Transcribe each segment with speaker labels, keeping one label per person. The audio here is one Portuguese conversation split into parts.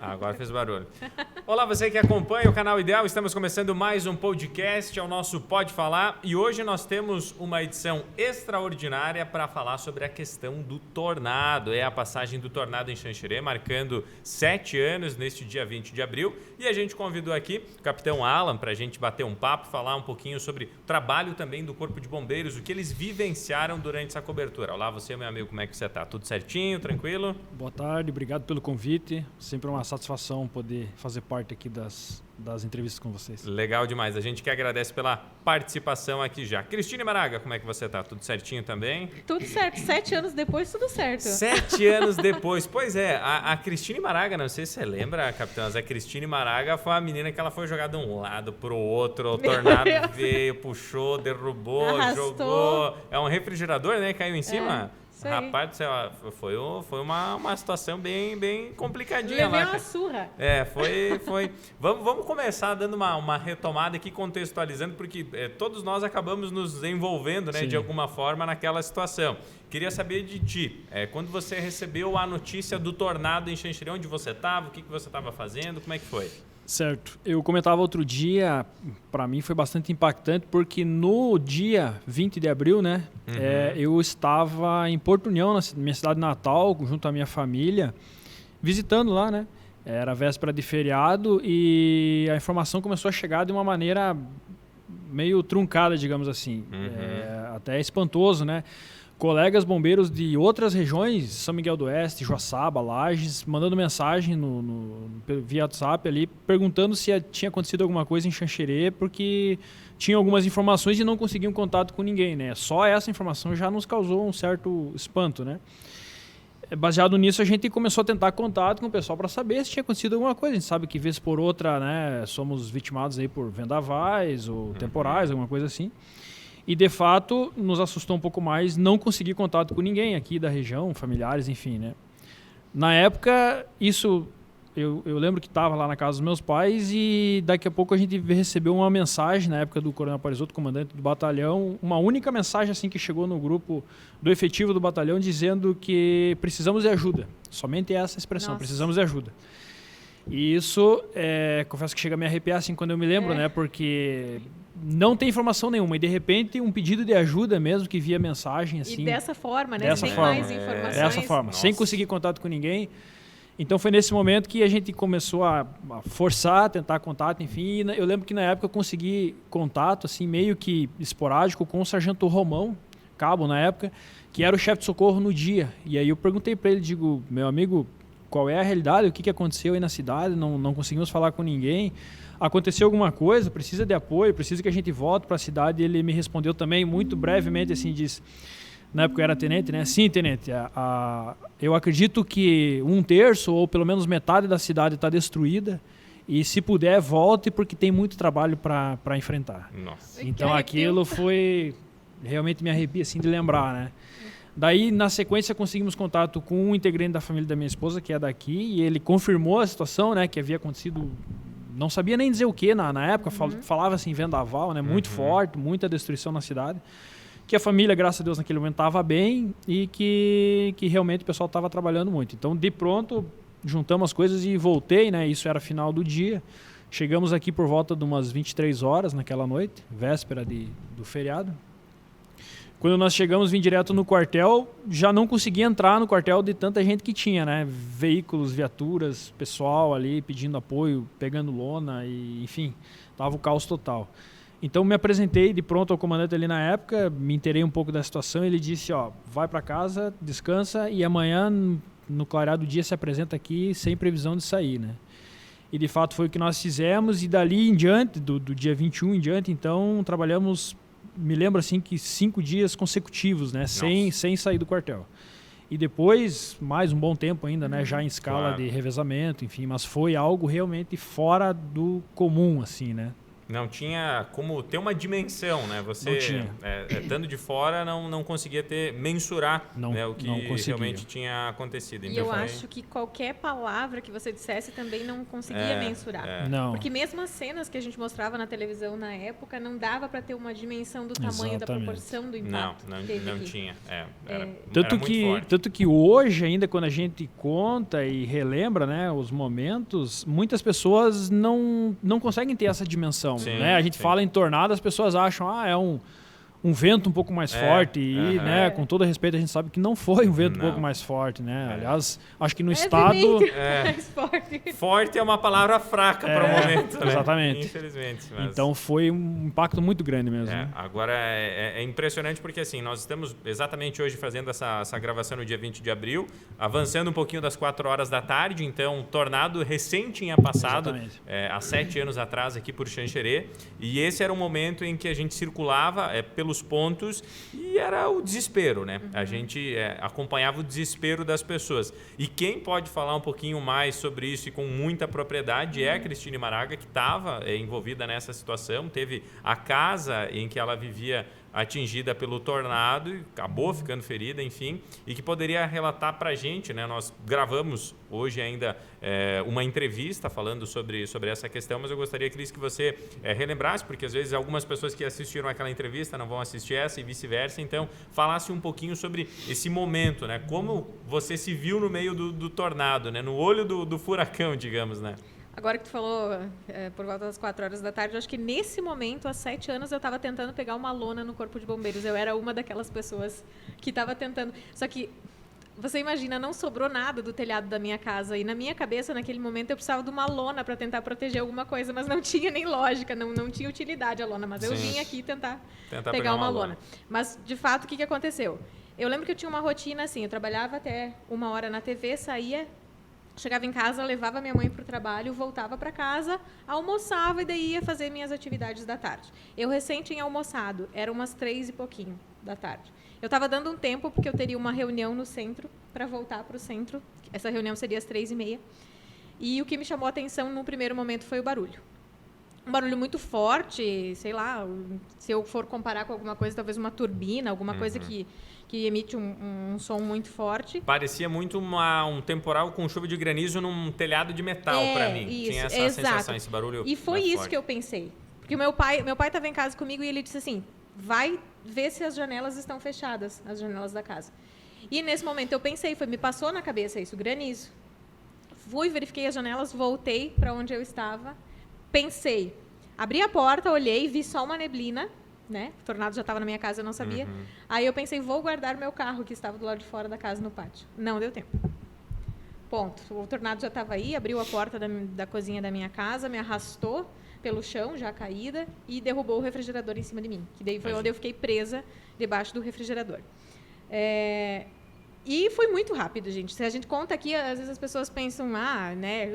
Speaker 1: Agora fez barulho. Olá, você que acompanha o canal Ideal, estamos começando mais um podcast, é o nosso Pode Falar, e hoje nós temos uma edição extraordinária para falar sobre a questão do tornado. É a passagem do tornado em Xanxerê, marcando 7 anos neste dia 20 de abril, e a gente convidou aqui o capitão Alan para a gente bater um papo, falar um pouquinho sobre o trabalho também do Corpo de Bombeiros, o que eles vivenciaram durante essa cobertura. Olá, você, meu amigo, como é que você está? Tudo certinho, tranquilo?
Speaker 2: Boa tarde, obrigado pelo convite. Sempre uma satisfação poder fazer parte aqui das entrevistas com vocês.
Speaker 1: Legal demais. A gente que agradece pela participação aqui já. Cristine Maraga, como é que você tá? Tudo certinho também?
Speaker 3: Tudo certo. 7 anos depois, tudo certo.
Speaker 1: 7 anos depois. Pois é, a Cristine Maraga, não sei se você lembra, capitã, mas a Cristine Maraga foi a menina que ela foi jogada de um lado pro outro, o tornado veio, puxou, derrubou,
Speaker 3: arrastou.
Speaker 1: Jogou. É um refrigerador, né? Caiu em cima. Rapaz do céu, foi uma situação bem complicadinha.
Speaker 3: Levei uma surra.
Speaker 1: Foi. Vamos começar dando uma retomada aqui, contextualizando, porque todos nós acabamos nos envolvendo, né, de alguma forma naquela situação. Queria saber de ti, quando você recebeu a notícia do tornado em Xanxerê, onde você estava, o que você estava fazendo, como é que foi?
Speaker 2: Certo. Eu comentava outro dia, para mim foi bastante impactante, porque no dia 20 de abril, né, eu estava em Porto União, na minha cidade natal, junto à minha família, visitando lá, né? Era véspera de feriado e a informação começou a chegar de uma maneira meio truncada, digamos assim. Até espantoso, né? Colegas bombeiros de outras regiões, São Miguel do Oeste, Joaçaba, Lages, mandando mensagem via WhatsApp ali, perguntando se tinha acontecido alguma coisa em Xanxerê, porque tinham algumas informações e não conseguiam contato com ninguém, né? Só essa informação já nos causou um certo espanto, né? Baseado nisso, a gente começou a tentar contato com o pessoal para saber se tinha acontecido alguma coisa. A gente sabe que, vez por outra, né, somos vitimados aí por vendavais ou temporais, alguma coisa assim. E, de fato, nos assustou um pouco mais não conseguir contato com ninguém aqui da região, familiares, enfim, né? Na época, eu lembro que estava lá na casa dos meus pais e daqui a pouco a gente recebeu uma mensagem, na época do Coronel Parisotto, comandante do batalhão, uma única mensagem assim que chegou no grupo do efetivo do batalhão dizendo que precisamos de ajuda. Somente essa expressão,
Speaker 3: Nossa.
Speaker 2: Precisamos de ajuda. E isso, confesso que chega a me arrepiar assim quando eu me lembro, né? Porque não tem informação nenhuma e de repente um pedido de ajuda mesmo que via mensagem assim.
Speaker 3: E dessa forma, né?
Speaker 2: Dessa
Speaker 3: Sem
Speaker 2: forma.
Speaker 3: mais informações.
Speaker 2: Dessa forma,
Speaker 1: Nossa.
Speaker 2: sem conseguir contato com ninguém. Então foi nesse momento que a gente começou a forçar, tentar contato, enfim. E eu lembro que na época eu consegui contato assim meio que esporádico com o sargento Romão, cabo na época, que era o chefe de socorro no dia. E aí eu perguntei para ele, digo, meu amigo, qual é a realidade, o que aconteceu aí na cidade, não conseguimos falar com ninguém, aconteceu alguma coisa, precisa de apoio, precisa que a gente volte para a cidade. E ele me respondeu também muito brevemente, assim, disse, na época eu era tenente, né? Sim, tenente, eu acredito que 1/3 ou pelo menos metade da cidade está destruída e se puder volte porque tem muito trabalho para enfrentar.
Speaker 1: Nossa.
Speaker 2: Então aquilo foi, realmente me arrepia assim de lembrar, né? Daí, na sequência, conseguimos contato com um integrante da família da minha esposa, que é daqui, e ele confirmou a situação, né, que havia acontecido, não sabia nem dizer o que na época, falava assim, vendaval, né, muito forte, muita destruição na cidade, que a família, graças a Deus, naquele momento estava bem e que realmente o pessoal estava trabalhando muito. Então, de pronto, juntamos as coisas e voltei, né, isso era final do dia, chegamos aqui por volta de umas 23 horas naquela noite, véspera do feriado. Quando nós chegamos, vim direto no quartel, já não consegui entrar no quartel de tanta gente que tinha, né? Veículos, viaturas, pessoal ali pedindo apoio, pegando lona e, enfim, tava o caos total. Então me apresentei de pronto ao comandante ali na época, me inteirei um pouco da situação, ele disse, ó, vai para casa, descansa e amanhã no clareado do dia se apresenta aqui sem previsão de sair, né? E de fato foi o que nós fizemos e dali em diante, do dia 21 em diante, então trabalhamos, me lembro assim que 5 dias consecutivos, né, sem sair do quartel. E depois, mais um bom tempo ainda, né, já em escala de revezamento, enfim, mas foi algo realmente fora do comum, assim, né.
Speaker 1: Não tinha como ter uma dimensão, né? Você,
Speaker 2: Não tinha.
Speaker 1: Estando de fora, não conseguia mensurar né, o que realmente tinha acontecido.
Speaker 3: E
Speaker 1: então
Speaker 3: eu acho que qualquer palavra que você dissesse também não conseguia mensurar.
Speaker 2: Não.
Speaker 3: Porque mesmo as cenas que a gente mostrava na televisão na época, não dava para ter uma dimensão do tamanho, da proporção do impacto.
Speaker 1: Não tinha. Era
Speaker 2: Tanto que hoje, ainda quando a gente conta e relembra, né, os momentos, muitas pessoas não conseguem ter essa dimensão.
Speaker 1: Sim,
Speaker 2: né? A gente fala em tornado, as pessoas acham, é um vento um pouco mais forte e, né, com todo respeito, a gente sabe que não foi um vento um pouco mais forte, né? Aliás, acho que no estado...
Speaker 3: mais forte.
Speaker 1: Forte é uma palavra fraca para o momento, né?
Speaker 2: Exatamente.
Speaker 1: Infelizmente. Mas...
Speaker 2: Então foi um impacto muito grande mesmo. Né?
Speaker 1: Agora é impressionante porque assim, nós estamos exatamente hoje fazendo essa gravação no dia 20 de abril, avançando um pouquinho das 4 horas da tarde, então o tornado recém tinha passado há 7 anos atrás aqui por Xanxerê, e esse era o momento em que a gente circulava pelos pontos e era o desespero, né? A gente acompanhava o desespero das pessoas. E quem pode falar um pouquinho mais sobre isso e com muita propriedade é a Cristine Maraga, que estava envolvida nessa situação. Teve a casa em que ela vivia atingida pelo tornado e acabou ficando ferida, enfim, e que poderia relatar para a gente, né? Nós gravamos hoje ainda uma entrevista falando sobre essa questão, mas eu gostaria, Cris, que você relembrasse, porque às vezes algumas pessoas que assistiram aquela entrevista não vão assistir essa e vice-versa, então falasse um pouquinho sobre esse momento, né? Como você se viu no meio do tornado, né? No olho do furacão, digamos, né?
Speaker 3: Agora que tu falou por volta das 4 horas da tarde, eu acho que nesse momento, há 7 anos, eu estava tentando pegar uma lona no Corpo de Bombeiros. Eu era uma daquelas pessoas que estava tentando. Só que, você imagina, não sobrou nada do telhado da minha casa. E na minha cabeça, naquele momento, eu precisava de uma lona para tentar proteger alguma coisa, mas não tinha nem lógica, não tinha utilidade a lona. Mas eu vim aqui tentar pegar uma lona. Mas, de fato, o que aconteceu? Eu lembro que eu tinha uma rotina assim, eu trabalhava até 1 hora na TV, saía... Chegava em casa, levava minha mãe para o trabalho, voltava para casa, almoçava e daí ia fazer minhas atividades da tarde. Eu recém tinha almoçado, eram umas 3 e pouquinho da tarde. Eu estava dando um tempo, porque eu teria uma reunião no centro, para voltar para o centro. Essa reunião seria às 3h30. E o que me chamou a atenção no primeiro momento foi o barulho. Um barulho muito forte, sei lá, se eu for comparar com alguma coisa, talvez uma turbina, alguma coisa que emite um som muito forte.
Speaker 1: Parecia muito um temporal com chuva de granizo num telhado de metal para mim.
Speaker 3: Isso,
Speaker 1: tinha essa sensação, esse barulho.
Speaker 3: E foi isso forte que eu pensei. Porque meu pai estava em casa comigo e ele disse assim, vai ver se as janelas estão fechadas, as janelas da casa. E nesse momento eu pensei, me passou na cabeça isso, granizo. Fui, verifiquei as janelas, voltei para onde eu estava, pensei, abri a porta, olhei, vi só uma neblina, né? O tornado já estava na minha casa, eu não sabia. Aí eu pensei, vou guardar meu carro que estava do lado de fora da casa no pátio. Não deu tempo. Ponto. O tornado já estava aí, abriu a porta da cozinha da minha casa, me arrastou pelo chão, já caída, e derrubou o refrigerador em cima de mim. Que daí foi onde eu fiquei presa debaixo do refrigerador. E foi muito rápido, gente. Se a gente conta aqui, às vezes as pessoas pensam, né?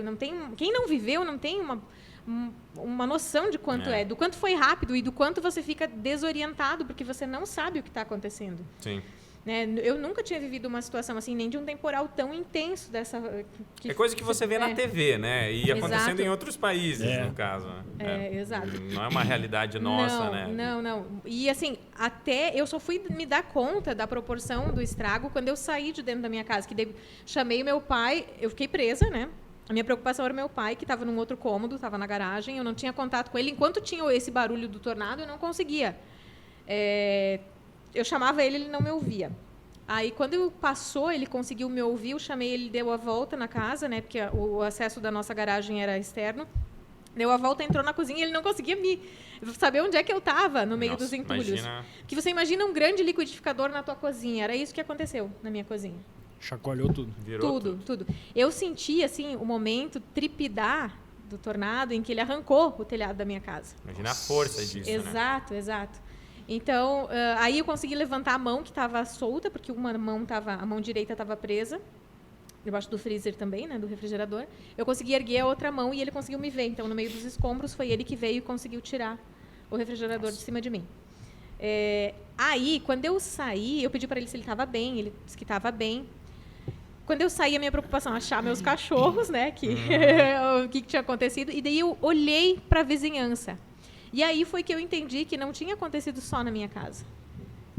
Speaker 3: Quem não viveu não tem uma noção de quanto do quanto foi rápido e do quanto você fica desorientado, porque você não sabe o que está acontecendo.
Speaker 1: Sim.
Speaker 3: Né? Eu nunca tinha vivido uma situação assim, nem de um temporal tão intenso dessa...
Speaker 1: É coisa que você vê na TV, né? E acontecendo em outros países, no caso. Né?
Speaker 3: Exato.
Speaker 1: Não é uma realidade nossa, né?
Speaker 3: Não. E assim, até eu só fui me dar conta da proporção do estrago quando eu saí de dentro da minha casa, que daí chamei meu pai, eu fiquei presa, né? A minha preocupação era o meu pai, que estava num outro cômodo, estava na garagem, eu não tinha contato com ele. Enquanto tinha esse barulho do tornado, eu não conseguia. Eu chamava ele, ele não me ouvia. Aí, quando passou, ele conseguiu me ouvir, eu chamei ele, deu a volta na casa, né, porque o acesso da nossa garagem era externo. Deu a volta, entrou na cozinha e ele não conseguia saber onde é que eu estava, no meio dos entulhos. Que você imagina um grande liquidificador na tua cozinha. Era isso que aconteceu na minha cozinha.
Speaker 2: Chacoalhou tudo.
Speaker 1: Virou
Speaker 3: tudo. Eu senti, assim, o momento tripidar do tornado em que ele arrancou o telhado da minha casa.
Speaker 1: Imagina a força disso,
Speaker 3: Exato. Então, aí eu consegui levantar a mão que estava solta, porque a mão direita estava presa, debaixo do freezer também, né, do refrigerador. Eu consegui erguer a outra mão e ele conseguiu me ver. Então, no meio dos escombros, foi ele que veio e conseguiu tirar o refrigerador de cima de mim. Aí, quando eu saí, eu pedi para ele se ele estava bem, ele disse que estava bem. Quando eu saí, a minha preocupação era achar meus cachorros, né, o que tinha acontecido. E daí eu olhei para a vizinhança. E aí foi que eu entendi que não tinha acontecido só na minha casa.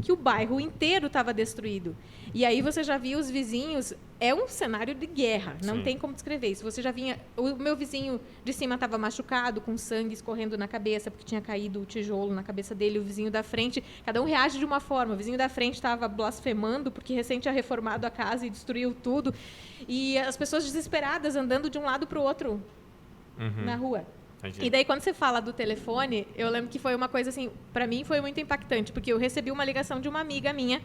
Speaker 3: Que o bairro inteiro estava destruído. E aí você já viu os vizinhos... É um cenário de guerra, não
Speaker 1: Sim.
Speaker 3: tem como descrever isso. Você já vinha... O meu vizinho de cima estava machucado, com sangue escorrendo na cabeça, porque tinha caído o tijolo na cabeça dele. O vizinho da frente, cada um reage de uma forma. O vizinho da frente estava blasfemando, porque recém tinha reformado a casa e destruiu tudo. E as pessoas desesperadas andando de um lado para o outro na rua.
Speaker 1: Imagina.
Speaker 3: E daí, quando você fala do telefone, eu lembro que foi uma coisa assim, para mim foi muito impactante, porque eu recebi uma ligação de uma amiga minha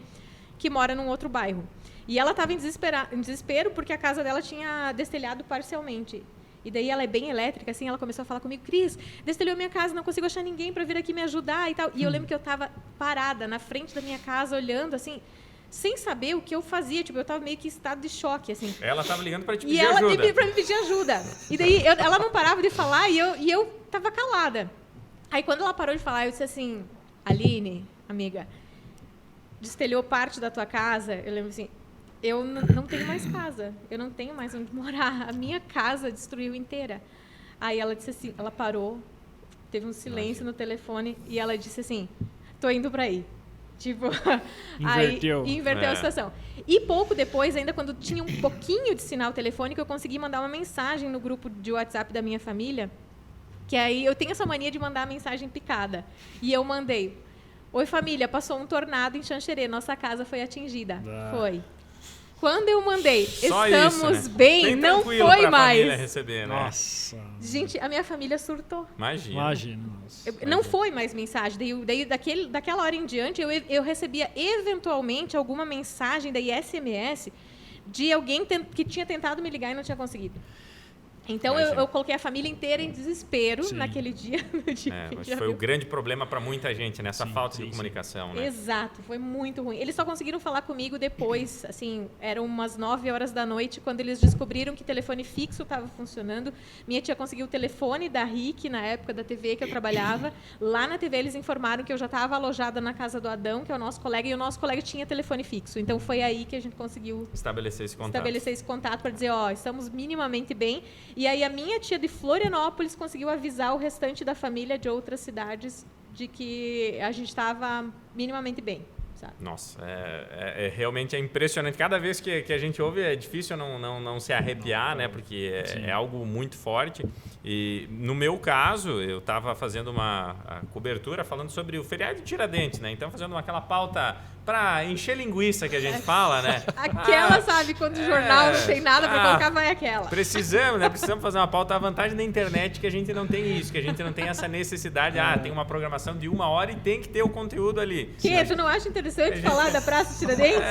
Speaker 3: que mora num outro bairro. E ela estava em desespero porque a casa dela tinha destelhado parcialmente. E daí ela é bem elétrica, assim, ela começou a falar comigo, Cris, destelhou minha casa, não consigo achar ninguém para vir aqui me ajudar e tal. E eu lembro que eu estava parada na frente da minha casa, olhando, assim, sem saber o que eu fazia. Tipo, eu estava meio que em estado de choque, assim.
Speaker 1: Ela estava ligando para te pedir
Speaker 3: E ela
Speaker 1: ajuda.
Speaker 3: para me pedir ajuda. E daí ela não parava de falar e eu tava calada. Aí quando ela parou de falar, eu disse assim, Aline, amiga, destelhou parte da tua casa. Eu lembro assim, eu não tenho mais casa. Eu não tenho mais onde morar. A minha casa destruiu inteira. Aí ela disse assim, ela parou, teve um silêncio no telefone e ela disse assim, tô indo para aí. Tipo,
Speaker 2: Inverteu.
Speaker 3: Aí inverteu a situação. E pouco depois, ainda quando tinha um pouquinho de sinal telefônico, eu consegui mandar uma mensagem no grupo de WhatsApp da minha família, que aí eu tenho essa mania de mandar a mensagem picada. E eu mandei, oi família, passou um tornado em Xanxerê, nossa casa foi atingida. Foi. Quando eu mandei,
Speaker 1: Só
Speaker 3: estamos
Speaker 1: isso, né?
Speaker 3: bem,
Speaker 1: Bem
Speaker 3: não
Speaker 1: tranquilo
Speaker 3: foi
Speaker 1: pra
Speaker 3: mais.
Speaker 1: família receber, né?
Speaker 2: Nossa.
Speaker 3: Gente, a minha família surtou.
Speaker 1: Imagina.
Speaker 2: Nossa.
Speaker 3: Não foi mais mensagem. Daí daquela hora em diante, eu recebia eventualmente alguma mensagem, daí SMS, de alguém que tinha tentado me ligar e não tinha conseguido. Então, eu coloquei a família inteira em desespero
Speaker 2: Sim.
Speaker 3: naquele dia. No dia
Speaker 1: Acho
Speaker 3: 20 de
Speaker 1: que foi
Speaker 3: abril.
Speaker 1: o grande problema para muita gente, né? Essa
Speaker 2: Sim,
Speaker 1: falta de
Speaker 2: sim,
Speaker 1: comunicação, né?
Speaker 3: Exato, foi muito ruim. Eles só conseguiram falar comigo depois, assim, eram umas 9 horas da noite, quando eles descobriram que o telefone fixo estava funcionando. Minha tia conseguiu o telefone da RIC, na época da TV que eu trabalhava. Lá na TV eles informaram que eu já estava alojada na casa do Adão, que é o nosso colega, e o nosso colega tinha telefone fixo. Então, foi aí que a gente conseguiu
Speaker 1: Estabelecer esse contato.
Speaker 3: estabelecer esse contato para dizer, ó, estamos minimamente bem. E aí a minha tia de Florianópolis conseguiu avisar o restante da família de outras cidades de que a gente estava minimamente bem, sabe?
Speaker 1: Nossa, realmente é impressionante. Cada vez que a gente ouve é difícil não se arrepiar, né? Porque é algo muito forte. E no meu caso, eu estava fazendo uma cobertura falando sobre o feriado de Tiradentes, né? Então fazendo aquela pauta para encher linguiça que a gente fala, né?
Speaker 3: Aquela, sabe, quando o jornal não tem nada para colocar, vai aquela.
Speaker 1: Precisamos, né? Precisamos fazer uma pauta. A vantagem da internet é que a gente não tem isso, que a gente não tem essa necessidade. Tem uma programação de 1 hora e tem que ter o conteúdo ali.
Speaker 3: Que? Tu não acha interessante falar da Praça Tiradentes?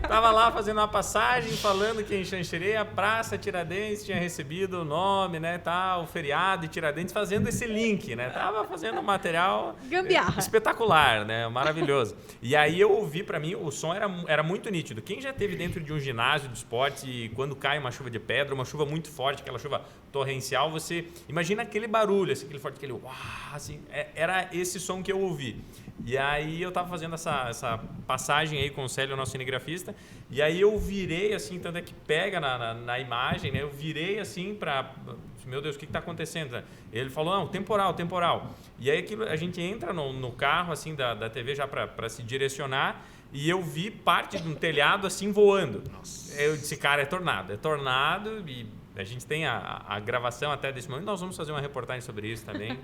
Speaker 1: Tava lá fazendo uma passagem, falando que em Xanxerê, a Praça Tiradentes tinha recebido o nome, né, tal, o feriado de Tiradentes, fazendo esse link, né? Tava fazendo um material
Speaker 3: Gambiarra.
Speaker 1: espetacular, né? Maravilhoso. E aí eu ouvi, para mim, o som era muito nítido. Quem já esteve dentro de um ginásio de esporte e quando cai uma chuva de pedra, uma chuva muito forte, aquela chuva torrencial, você imagina aquele barulho, assim, aquele forte, aquele uau, assim, era esse som que eu ouvi. E aí eu tava fazendo essa passagem aí com o Célio, nosso cinegrafista, e aí eu virei assim, tanto é que pega na imagem, né? Eu virei assim para, meu Deus, o que tá acontecendo? Né? Ele falou, não, temporal. E aí a gente entra no carro assim da TV já para se direcionar, e eu vi parte de um telhado assim voando. Nossa. Eu disse, cara, é tornado, e a gente tem a gravação até desse momento. Nós vamos fazer uma reportagem sobre isso também.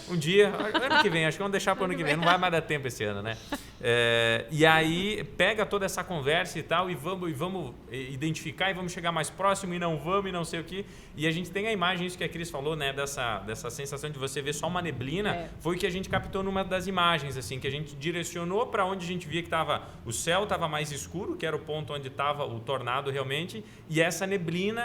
Speaker 1: Um dia. Ano que vem. Acho que vamos deixar para o ano que vem. Não vai mais dar tempo esse ano, né? E aí, pega toda essa conversa e tal, e vamos identificar, e vamos chegar mais próximo, e não sei o quê. E a gente tem a imagem, isso que a Cris falou, né? Dessa sensação de você ver só uma neblina. Foi o que a gente captou numa das imagens, assim, que a gente direcionou para onde a gente via que o céu estava mais escuro, que era o ponto onde estava o tornado realmente, e essa neblina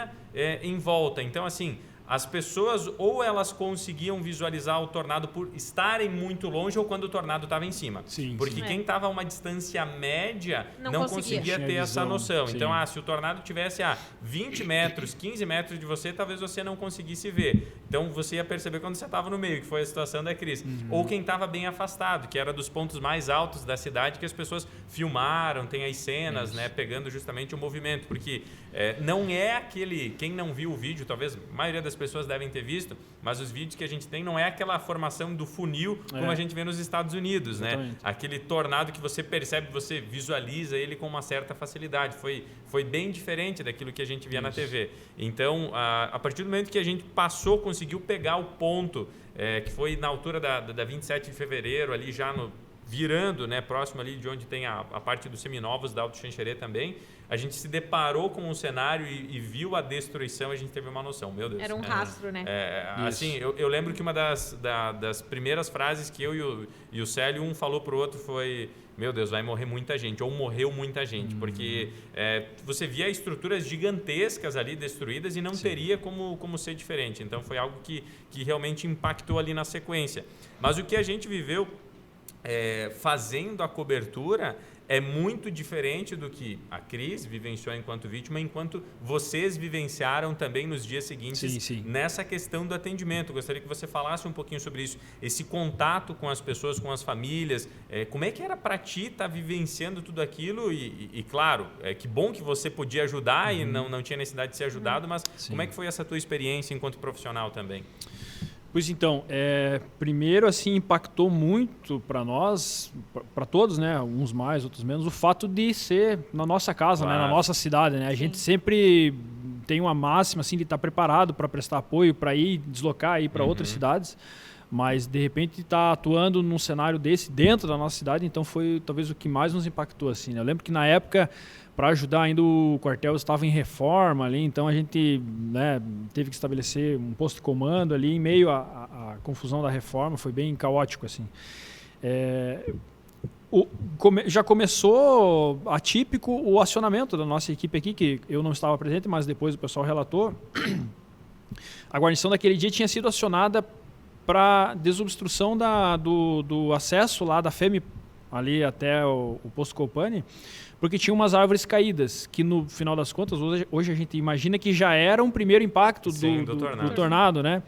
Speaker 1: em volta. Então, assim, as pessoas ou elas conseguiam visualizar o tornado por estarem muito longe ou quando o tornado estava em cima.
Speaker 2: Sim,
Speaker 1: porque quem estava a uma distância média não conseguia ter essa noção.
Speaker 2: Sim.
Speaker 1: Então, se o tornado tivesse a 20 metros, 15 metros de você, talvez você não conseguisse ver. Então, você ia perceber quando você estava no meio, que foi a situação da Cris. Ou quem estava bem afastado, que era dos pontos mais altos da cidade, que as pessoas filmaram, tem as cenas, né, pegando justamente o movimento. Porque Não é aquele... Quem não viu o vídeo, talvez a maioria das pessoas devem ter visto, mas os vídeos que a gente tem não é aquela formação do funil como a gente vê nos Estados Unidos, né? Aquele tornado que você percebe, você visualiza ele com uma certa facilidade. Foi bem diferente daquilo que a gente via na TV. Então, a partir do momento que a gente conseguiu pegar o ponto, que foi na altura da 27 de fevereiro, ali já virando, né, próximo ali de onde tem a parte dos seminovos da Alto Xanxerê também, a gente se deparou com um cenário e viu a destruição, a gente teve uma noção, meu Deus.
Speaker 3: Era um rastro, né?
Speaker 1: Assim, eu lembro que uma das primeiras frases que eu e o Célio, um falou pro outro foi: meu Deus, vai morrer muita gente, ou morreu muita gente, porque você via estruturas gigantescas ali destruídas e não teria como ser diferente. Então foi algo que realmente impactou ali na sequência. Mas o que a gente viveu fazendo a cobertura é muito diferente do que a Cris vivenciou enquanto vítima, enquanto vocês vivenciaram também nos dias seguintes nessa questão do atendimento. Gostaria que você falasse um pouquinho sobre isso, esse contato com as pessoas, com as famílias. Como é que era para ti estar vivenciando tudo aquilo? E claro, que bom que você podia ajudar e não tinha necessidade de ser ajudado, mas como é que foi essa tua experiência enquanto profissional também?
Speaker 2: Pois então, primeiro assim impactou muito para nós, para todos, né, uns mais, outros menos, o fato de ser na nossa casa, né, na nossa cidade, né? A gente sempre tem uma máxima assim de estar preparado para prestar apoio, para ir deslocar aí para outras cidades, mas de repente estar atuando num cenário desse dentro da nossa cidade, então foi talvez o que mais nos impactou assim, né? Eu lembro que na época, para ajudar ainda, o quartel estava em reforma ali, então a gente, né, teve que estabelecer um posto de comando ali em meio à confusão da reforma, foi bem caótico assim. Já começou atípico o acionamento da nossa equipe aqui, que eu não estava presente, mas depois o pessoal relatou. A guarnição daquele dia tinha sido acionada para desobstrução do acesso lá da FEME ali até o posto Copani, porque tinha umas árvores caídas, que no final das contas, hoje a gente imagina que já era um primeiro impacto do tornado, né?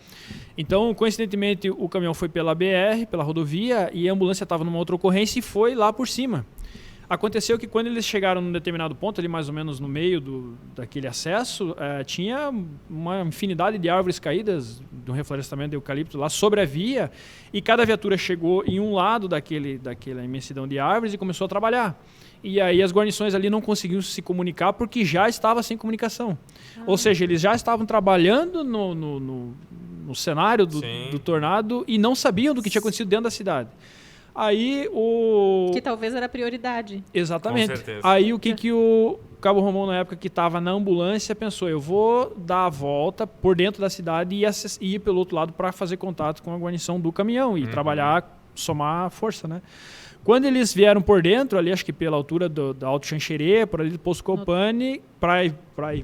Speaker 2: Então, coincidentemente, o caminhão foi pela BR, pela rodovia, e a ambulância estava numa outra ocorrência e foi lá por cima. Aconteceu que quando eles chegaram num determinado ponto, ali mais ou menos no meio daquele acesso, tinha uma infinidade de árvores caídas, de um reflorestamento de eucalipto lá sobre a via, e cada viatura chegou em um lado daquela imensidão de árvores e começou a trabalhar. E aí as guarnições ali não conseguiam se comunicar porque já estava sem comunicação. Ou seja, eles já estavam trabalhando no cenário do tornado e não sabiam do que tinha acontecido dentro da cidade. Aí que
Speaker 3: talvez era prioridade.
Speaker 2: Exatamente.
Speaker 1: Com certeza.
Speaker 2: Aí o que o Cabo Romão, na época que estava na ambulância, pensou: eu vou dar a volta por dentro da cidade e ir pelo outro lado para fazer contato com a guarnição do caminhão e trabalhar, somar força, né? Quando eles vieram por dentro, ali acho que pela altura da Alto Xanxerê, por ali do Posto Copani, para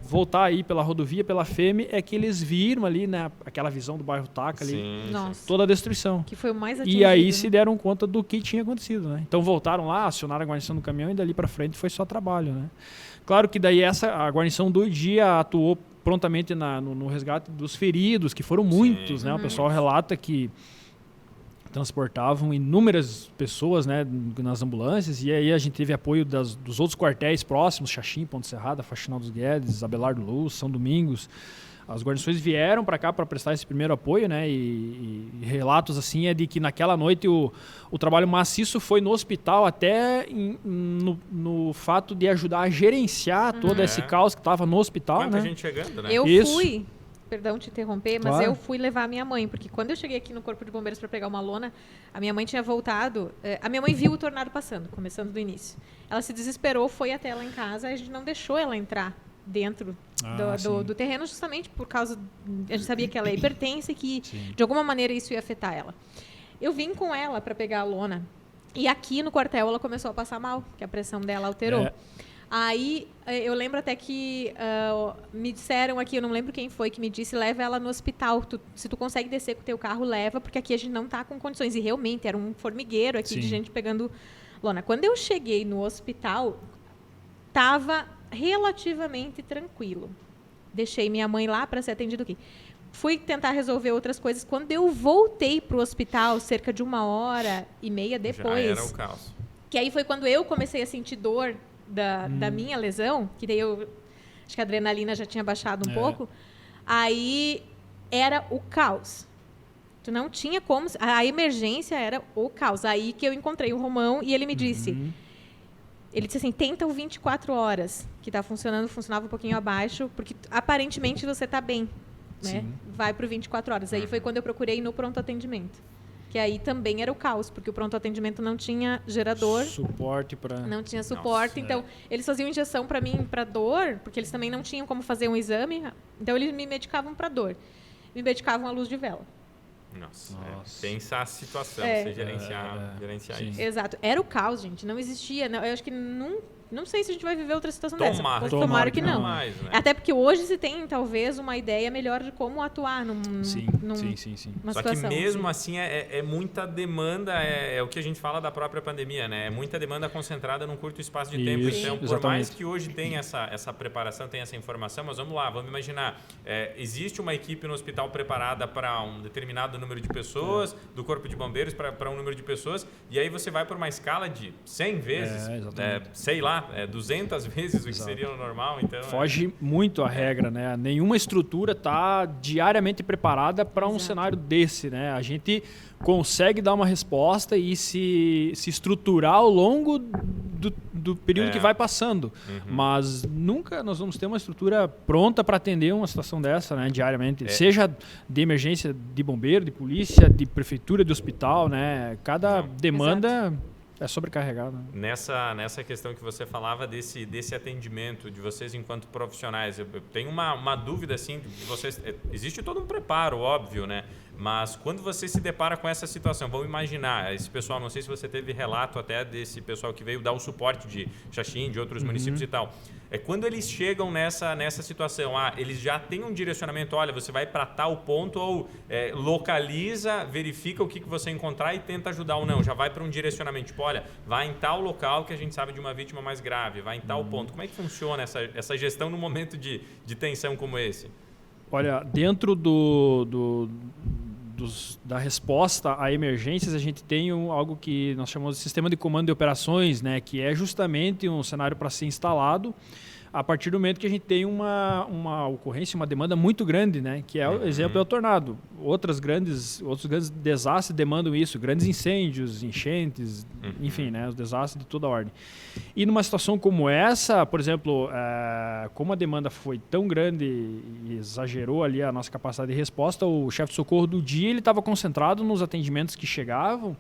Speaker 2: voltar aí pela rodovia, pela FEME, é que eles viram ali, né, aquela visão do bairro Taca ali, toda a destruição.
Speaker 3: Que foi o mais atingido.
Speaker 2: E aí se deram conta do que tinha acontecido, né? Então voltaram lá, acionaram a guarnição do caminhão e dali para frente foi só trabalho, né? Claro que daí a guarnição do dia atuou prontamente no resgate dos feridos, que foram muitos, né? O pessoal relata que transportavam inúmeras pessoas, né, nas ambulâncias, e aí a gente teve apoio dos outros quartéis próximos, Xaxim, Ponte Serrada, Faxinal dos Guedes, Abelardo Luz, São Domingos. As guarnições vieram para cá para prestar esse primeiro apoio, né, e relatos assim é de que naquela noite o trabalho maciço foi no hospital, até no fato de ajudar a gerenciar todo esse caos que estava no hospital.
Speaker 1: Quanta
Speaker 2: né?
Speaker 1: gente chegando, né?
Speaker 3: Eu fui... Perdão te interromper, mas eu fui levar a minha mãe, porque quando eu cheguei aqui no Corpo de Bombeiros para pegar uma lona, a minha mãe tinha voltado. A minha mãe viu o tornado passando, começando do início. Ela se desesperou, foi até ela em casa, e a gente não deixou ela entrar dentro do terreno, justamente por causa. A gente sabia que ela é hipertensa e que, de alguma maneira, isso ia afetar ela. Eu vim com ela para pegar a lona, e aqui no quartel ela começou a passar mal, que a pressão dela alterou. Aí, eu lembro até que me disseram aqui, eu não lembro quem foi que me disse, leva ela no hospital. Se tu consegue descer com o teu carro, leva, porque aqui a gente não está com condições. E realmente, era um formigueiro aqui de gente pegando lona. Quando eu cheguei no hospital, estava relativamente tranquilo. Deixei minha mãe lá para ser atendida aqui. Fui tentar resolver outras coisas. Quando eu voltei para o hospital, cerca de 1h30 depois...
Speaker 1: Já era o caos.
Speaker 3: Que aí foi quando eu comecei a sentir dor da minha lesão, que daí eu acho que a adrenalina já tinha baixado um pouco. Aí era o caos. Tu não tinha como... A emergência era o caos. Aí que eu encontrei o Romão e ele me disse... Ele disse assim, tenta o 24 horas, que está funcionando, funcionava um pouquinho abaixo, porque aparentemente você está bem, né? Vai para o 24 horas. Aí foi quando eu procurei no pronto atendimento. Que aí também era o caos, porque o pronto atendimento não tinha gerador.
Speaker 2: Suporte para...
Speaker 3: Não tinha suporte. Então, eles faziam injeção para mim para dor, porque eles também não tinham como fazer um exame. Então, eles me medicavam para dor. Me medicavam à luz de vela.
Speaker 1: Nossa. Pensa a situação, você gerenciar isso.
Speaker 3: Exato. Era o caos, gente. Não existia. Não, eu acho que não sei se a gente vai viver outra situação dessa. Tomara que não.
Speaker 1: Mais, né?
Speaker 3: Até porque hoje se tem, talvez, uma ideia melhor de como atuar numa
Speaker 2: Sim.
Speaker 3: Só
Speaker 1: situação. Que mesmo assim é muita demanda, é o que a gente fala da própria pandemia, né? É muita demanda concentrada num curto espaço de tempo. Então, por mais que hoje tenha essa preparação, tenha essa informação, mas vamos lá, vamos imaginar. Existe uma equipe no hospital preparada para um determinado número de pessoas, do corpo de bombeiros para um número de pessoas, e aí você vai por uma escala de 100 vezes, sei lá, 200 vezes o que seria o normal. Então,
Speaker 2: foge muito a regra, né? Nenhuma estrutura está diariamente preparada para um cenário desse, né? A gente consegue dar uma resposta e se estruturar ao longo do período que vai passando. Mas nunca nós vamos ter uma estrutura pronta para atender uma situação dessa, né? Diariamente. Seja de emergência de bombeiro, de polícia, de prefeitura, de hospital, né? Cada demanda... É sobrecarregado. Né?
Speaker 1: Nessa questão que você falava desse atendimento de vocês enquanto profissionais, eu tenho uma dúvida assim, de vocês, existe todo um preparo, óbvio, né? Mas quando você se depara com essa situação, vamos imaginar, esse pessoal, não sei se você teve relato até desse pessoal que veio dar o suporte de Xaxim, de outros municípios e tal. Quando eles chegam nessa situação, eles já têm um direcionamento, olha, você vai para tal ponto ou localiza, verifica o que você encontrar e tenta ajudar ou não. Já vai para um direcionamento, tipo, olha, vai em tal local que a gente sabe de uma vítima mais grave, vai em tal ponto. Como é que funciona essa gestão num momento de tensão como esse?
Speaker 2: Olha, dentro da resposta a emergências, a gente tem algo que nós chamamos de sistema de comando de operações, né, que é justamente um cenário para ser instalado a partir do momento que a gente tem uma ocorrência, uma demanda muito grande, né, que é o exemplo é o tornado. Outros grandes desastres demandam isso, grandes incêndios, enchentes, enfim, né, os desastres de toda a ordem. E numa situação como essa, por exemplo, como a demanda foi tão grande e exagerou ali a nossa capacidade de resposta, o chefe de socorro do dia ele estava concentrado nos atendimentos que chegavam,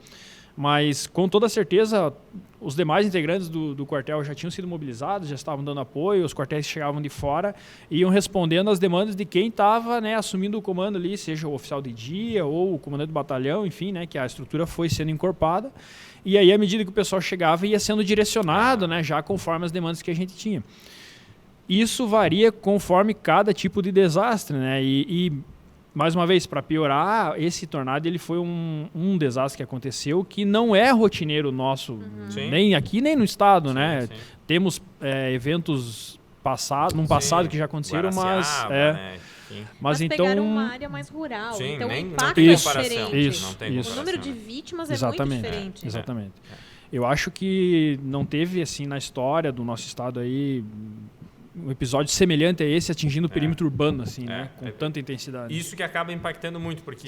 Speaker 2: mas com toda certeza os demais integrantes do quartel já tinham sido mobilizados, já estavam dando apoio, os quartéis chegavam de fora e iam respondendo às demandas de quem estava, né, assumindo o comando ali, seja o oficial de dia ou o comandante do batalhão, enfim, né, que a estrutura foi sendo encorpada. E aí, à medida que o pessoal chegava, ia sendo direcionado, né, já conforme as demandas que a gente tinha. Isso varia conforme cada tipo de desastre, né, e mais uma vez, para piorar, esse tornado ele foi um desastre que aconteceu que não é rotineiro nosso, nem aqui nem no estado, né? Sim. Temos eventos num passado que já aconteceram, mas...
Speaker 3: Mas então pegaram uma área mais rural, então o impacto
Speaker 1: é
Speaker 3: diferente. O número de vítimas é muito diferente.
Speaker 2: Exatamente. Eu acho que não teve, assim, na história do nosso estado aí... um episódio semelhante a esse atingindo o perímetro urbano, assim, né? Com tanta intensidade.
Speaker 1: Isso que acaba impactando muito, porque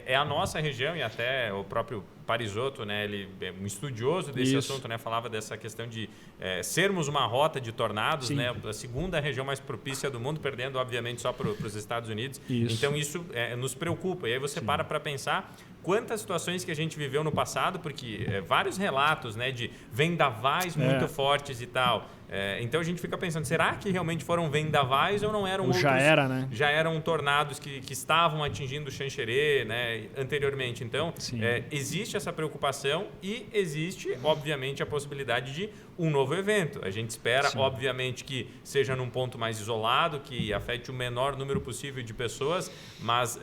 Speaker 1: é a nossa região e até o próprio Parisotto, né? Ele é um estudioso desse assunto, né? Falava dessa questão de sermos uma rota de tornados, né? A segunda região mais propícia do mundo, perdendo, obviamente, só para os Estados Unidos. Então, isso nos preocupa. E aí você para pensar quantas situações que a gente viveu no passado, porque vários relatos, né? De vendavais muito fortes e tal. Então a gente fica pensando, será que realmente foram vendavais ou não eram outros? Já eram tornados que estavam atingindo Xanxerê, né, anteriormente. Então, existe essa preocupação e existe, obviamente, a possibilidade de um novo evento. A gente espera, obviamente, que seja num ponto mais isolado, que afete o menor número possível de pessoas, mas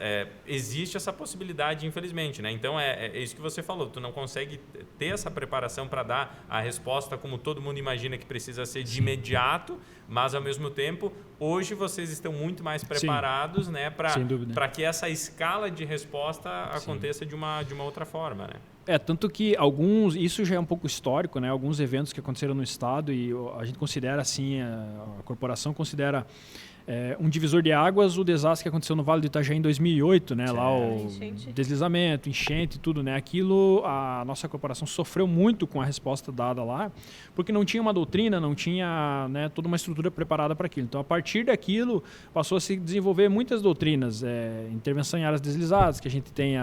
Speaker 1: existe essa possibilidade, infelizmente, né? Então, é isso que você falou, tu não consegue ter essa preparação para dar a resposta como todo mundo imagina que precisa ser de imediato, mas ao mesmo tempo, hoje vocês estão muito mais preparados, né, para que essa escala de resposta aconteça de uma outra forma, né?
Speaker 2: Tanto que isso já é um pouco histórico, né? Alguns eventos que aconteceram no estado e a gente considera assim, a corporação considera um divisor de águas o desastre que aconteceu no Vale do Itajaí em 2008, né? Lá o deslizamento, enchente, tudo, né? Aquilo, a nossa corporação sofreu muito com a resposta dada lá, porque não tinha uma doutrina, não tinha, né, toda uma estrutura preparada para aquilo. Então, a partir daquilo, passou a se desenvolver muitas doutrinas, intervenção em áreas deslizadas, que a gente tem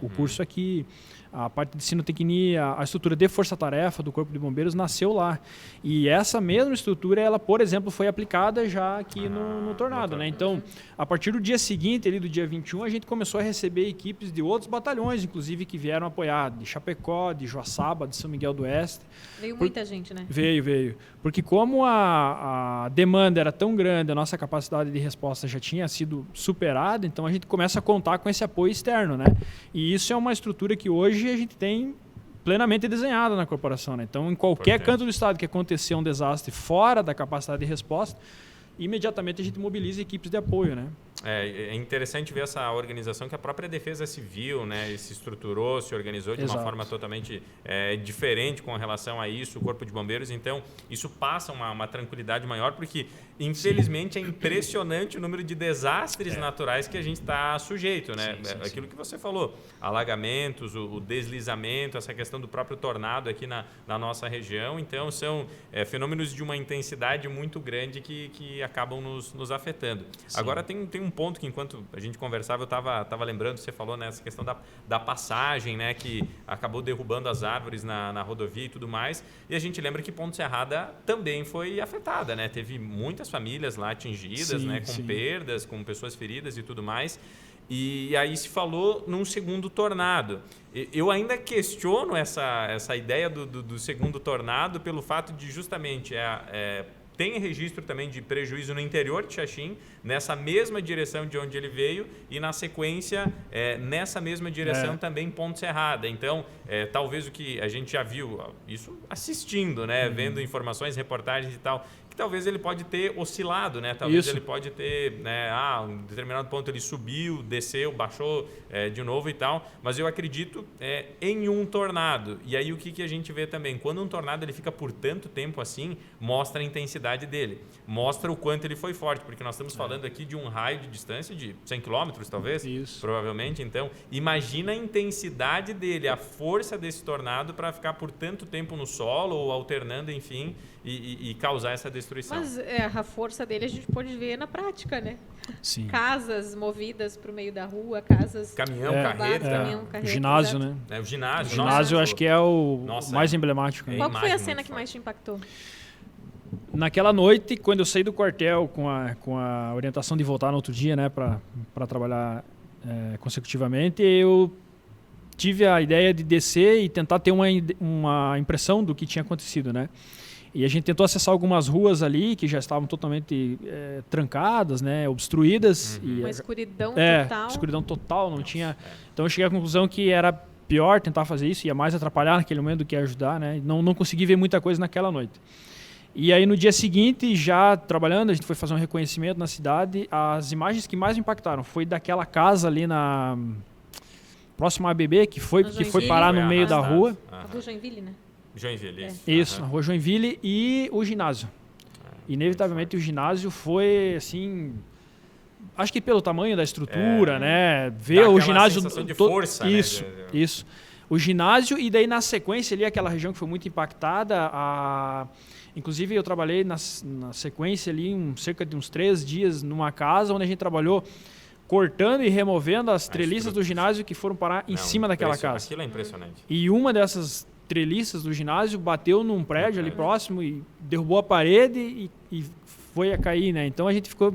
Speaker 2: o curso aqui, a parte de sinotecnia, a estrutura de força-tarefa do Corpo de Bombeiros nasceu lá. E essa mesma estrutura, ela, por exemplo, foi aplicada já aqui no tornado, né? Então, a partir do dia seguinte, ali do dia 21, a gente começou a receber equipes de outros batalhões, inclusive, que vieram apoiar, de Chapecó, de Joaçaba, de São Miguel do Oeste.
Speaker 3: Veio muita gente, né?
Speaker 2: Veio. Porque como a demanda era tão grande, a nossa capacidade de resposta já tinha sido superada, então a gente começa a contar com esse apoio externo, né? E isso é uma estrutura que hoje a gente tem plenamente desenhada na corporação, né? Então, em qualquer canto do estado que acontecer um desastre fora da capacidade de resposta, imediatamente a gente mobiliza equipes de apoio, né?
Speaker 1: É interessante ver essa organização que a própria Defesa Civil, né, se estruturou, se organizou de uma forma totalmente diferente com relação a isso, o Corpo de Bombeiros. Então, isso passa uma tranquilidade maior, porque, infelizmente, é impressionante o número de desastres naturais que a gente está sujeito, né? Aquilo que você falou, alagamentos, o deslizamento, essa questão do próprio tornado aqui na nossa região. Então, são fenômenos de uma intensidade muito grande que acabam nos afetando. Sim. Agora, tem um ponto que, enquanto a gente conversava, eu estava lembrando, você falou nessa questão da passagem, né, que acabou derrubando as árvores na rodovia e tudo mais, e a gente lembra que Ponte Serrada também foi afetada, né? Teve muitas famílias lá atingidas, né, com perdas, com pessoas feridas e tudo mais. E aí se falou num segundo tornado. Eu ainda questiono essa ideia do segundo tornado pelo fato de justamente tem registro também de prejuízo no interior de Xaxim, nessa mesma direção de onde ele veio, e na sequência, nessa mesma direção também Ponte Serrada. Então, talvez o que a gente já viu, isso assistindo, né, vendo informações, reportagens e tal, que talvez ele pode ter oscilado, né? Talvez ele pode ter, né, um determinado ponto ele subiu, desceu, baixou de novo e tal, mas eu acredito em um tornado. E aí o que a gente vê também? Quando um tornado ele fica por tanto tempo assim, mostra a intensidade dele, mostra o quanto ele foi forte, porque nós estamos falando aqui de um raio de distância de 100 quilômetros, talvez, provavelmente. Então, imagina a intensidade dele, a força desse tornado para ficar por tanto tempo no solo ou alternando, enfim, e causar essa destruição.
Speaker 3: Mas a força dele a gente pode ver na prática, né?
Speaker 2: Sim.
Speaker 3: Casas movidas para o meio da rua, casas...
Speaker 1: Caminhão, carreta.
Speaker 2: O ginásio, né?
Speaker 1: O ginásio.
Speaker 2: O ginásio, eu acho que é o mais emblemático.
Speaker 3: Qual foi a cena que mais te impactou?
Speaker 2: Naquela noite, quando eu saí do quartel com a orientação de voltar no outro dia, né, para trabalhar consecutivamente, eu tive a ideia de descer e tentar ter uma impressão do que tinha acontecido, né? E a gente tentou acessar algumas ruas ali que já estavam totalmente trancadas, né, obstruídas. E,
Speaker 3: uma escuridão total.
Speaker 2: Escuridão total, não tinha... Então eu cheguei à conclusão que era pior tentar fazer isso, ia mais atrapalhar naquele momento do que ajudar, né? Não consegui ver muita coisa naquela noite. E aí no dia seguinte, já trabalhando, a gente foi fazer um reconhecimento na cidade. As imagens que mais me impactaram foi daquela casa ali na próxima ABB, que foi parar no meio da rua.
Speaker 3: A rua Joinville, né?
Speaker 1: Joinville,
Speaker 2: isso. A rua Joinville e o ginásio. Inevitavelmente o ginásio foi assim, acho que pelo tamanho da estrutura, né? Ver o ginásio
Speaker 1: de força,
Speaker 2: isso, né? Isso. O ginásio, e daí na sequência ali aquela região que foi muito impactada, inclusive eu trabalhei na sequência ali cerca de uns 3 dias numa casa onde a gente trabalhou cortando e removendo as treliças do ginásio que foram parar em cima daquela casa.
Speaker 1: Aquilo é impressionante.
Speaker 2: E uma dessas treliças do ginásio bateu num prédio ali próximo e derrubou a parede e foi a cair, né? Então a gente ficou...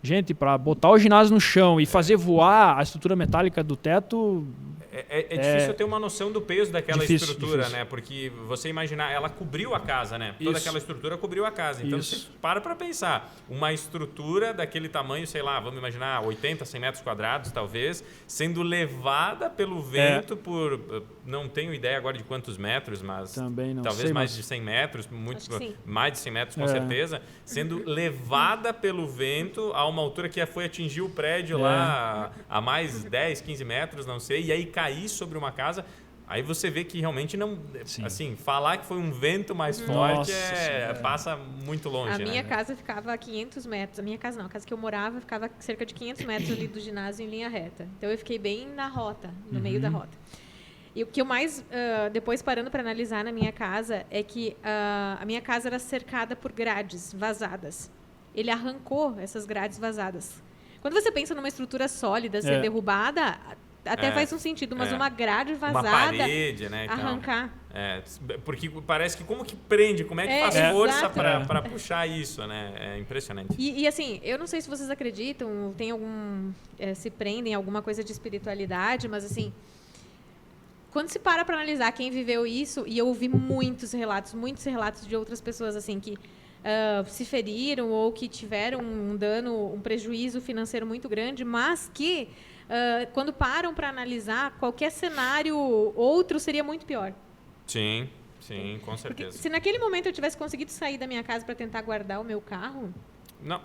Speaker 2: Gente, para botar o ginásio no chão e fazer voar a estrutura metálica do teto...
Speaker 1: É difícil ter uma noção do peso daquela estrutura,
Speaker 2: difícil.
Speaker 1: Né? Porque você imaginar, ela cobriu a casa, né? Toda aquela estrutura cobriu a casa. Então você para pensar, uma estrutura daquele tamanho, sei lá, vamos imaginar 80, 100 metros quadrados, talvez, sendo levada pelo vento por, não tenho ideia agora de quantos metros, mas
Speaker 2: também não
Speaker 1: talvez
Speaker 2: sei,
Speaker 1: mais de 100 metros, mais de 100 metros com certeza, sendo levada pelo vento a uma altura que foi atingir o prédio lá a mais 10, 15 metros, não sei, e aí cair sobre uma casa. Aí você vê que realmente não...
Speaker 2: Sim.
Speaker 1: Assim, falar que foi um vento mais forte
Speaker 2: Nossa,
Speaker 1: passa muito longe,
Speaker 3: A minha
Speaker 1: né?
Speaker 3: casa ficava a 500 metros. A minha casa não, a casa que eu morava ficava cerca de 500 metros ali do ginásio em linha reta. Então eu fiquei bem na rota, no meio da rota. E o que eu mais, depois parando para analisar na minha casa, é que a minha casa era cercada por grades vazadas. Ele arrancou essas grades vazadas. Quando você pensa numa estrutura sólida ser derrubada, até faz um sentido, mas uma grade vazada,
Speaker 1: uma parede, né, então,
Speaker 3: arrancar.
Speaker 1: Porque parece que como que prende, como é que faz força para puxar isso, né? É impressionante.
Speaker 3: E assim, eu não sei se vocês acreditam, tem se prendem em alguma coisa de espiritualidade, mas assim, quando se para analisar quem viveu isso, e eu ouvi muitos relatos de outras pessoas assim que se feriram ou que tiveram um dano, um prejuízo financeiro muito grande, mas que quando param para analisar, qualquer cenário outro seria muito pior.
Speaker 1: Sim, com certeza.
Speaker 3: Porque se naquele momento eu tivesse conseguido sair da minha casa para tentar guardar o meu carro,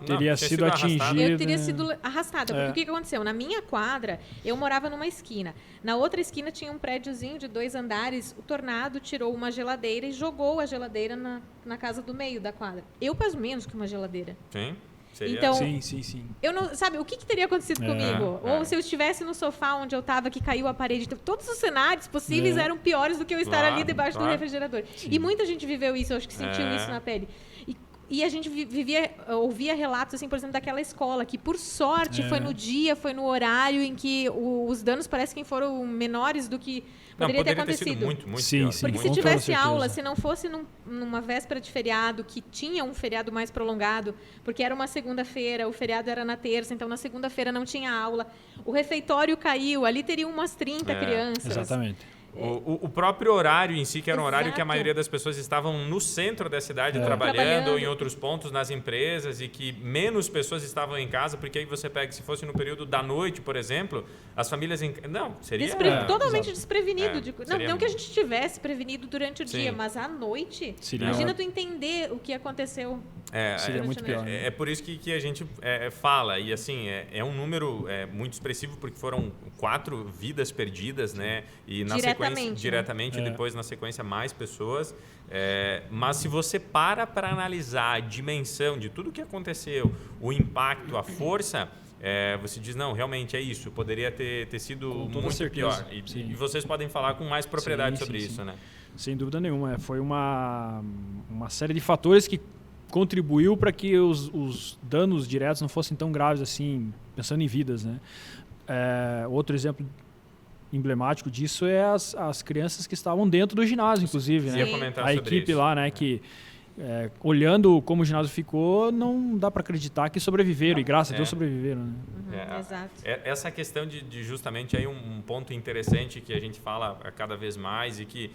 Speaker 2: teria sido atingido.
Speaker 3: eu teria sido arrastada. Porque o que aconteceu? Na minha quadra, eu morava numa esquina. Na outra esquina tinha um prédiozinho de 2 andares. O tornado tirou uma geladeira e jogou a geladeira na casa do meio da quadra. Eu peso menos que uma geladeira.
Speaker 1: Sim. Seria...
Speaker 3: Então,
Speaker 2: sim.
Speaker 3: Eu não, sabe, o que teria acontecido comigo? Ou se eu estivesse no sofá onde eu estava, que caiu a parede. Todos os cenários possíveis eram piores do que eu estar ali debaixo do refrigerador. Sim. E muita gente viveu isso, eu acho que sentiu isso na pele. E a gente ouvia relatos, assim, por exemplo, daquela escola, que por sorte foi no dia, foi no horário em que os danos parecem que foram menores do que poderia ter acontecido.
Speaker 1: Ter sido muito
Speaker 2: sim,
Speaker 1: pior.
Speaker 2: sim,
Speaker 3: porque se tivesse aula, se não fosse numa véspera de feriado, que tinha um feriado mais prolongado, porque era uma segunda-feira, o feriado era na terça, então na segunda-feira não tinha aula, o refeitório caiu, ali teriam umas 30 crianças.
Speaker 2: Exatamente.
Speaker 1: O próprio horário em si, que era um horário que a maioria das pessoas estavam no centro da cidade trabalhando ou em outros pontos nas empresas e que menos pessoas estavam em casa, porque aí você pega, se fosse no período da noite, por exemplo, as famílias... Não, seria...
Speaker 3: totalmente desprevenido. Não que a gente estivesse prevenido durante o dia, mas à noite, imagina tu entender o que aconteceu.
Speaker 2: Seria muito pior.
Speaker 1: É por isso que a gente fala, e assim, é um número muito expressivo, porque foram 4 vidas perdidas, né? E na sequência, diretamente depois na sequência mais pessoas, mas se você para analisar a dimensão de tudo que aconteceu, o impacto, a força, você diz, não, realmente é isso, poderia ter sido muito pior, e vocês podem falar com mais propriedade sobre isso, né?
Speaker 2: Sem dúvida nenhuma, foi uma série de fatores que contribuiu para que os danos diretos não fossem tão graves assim, pensando em vidas, né? Outro exemplo emblemático disso é as crianças que estavam dentro do ginásio, inclusive, né? A equipe
Speaker 1: isso.
Speaker 2: lá, né? Que olhando como o ginásio ficou, não dá para acreditar que sobreviveram, e graças a Deus sobreviveram, né?
Speaker 3: Exato.
Speaker 1: Essa questão de justamente aí um ponto interessante que a gente fala cada vez mais e que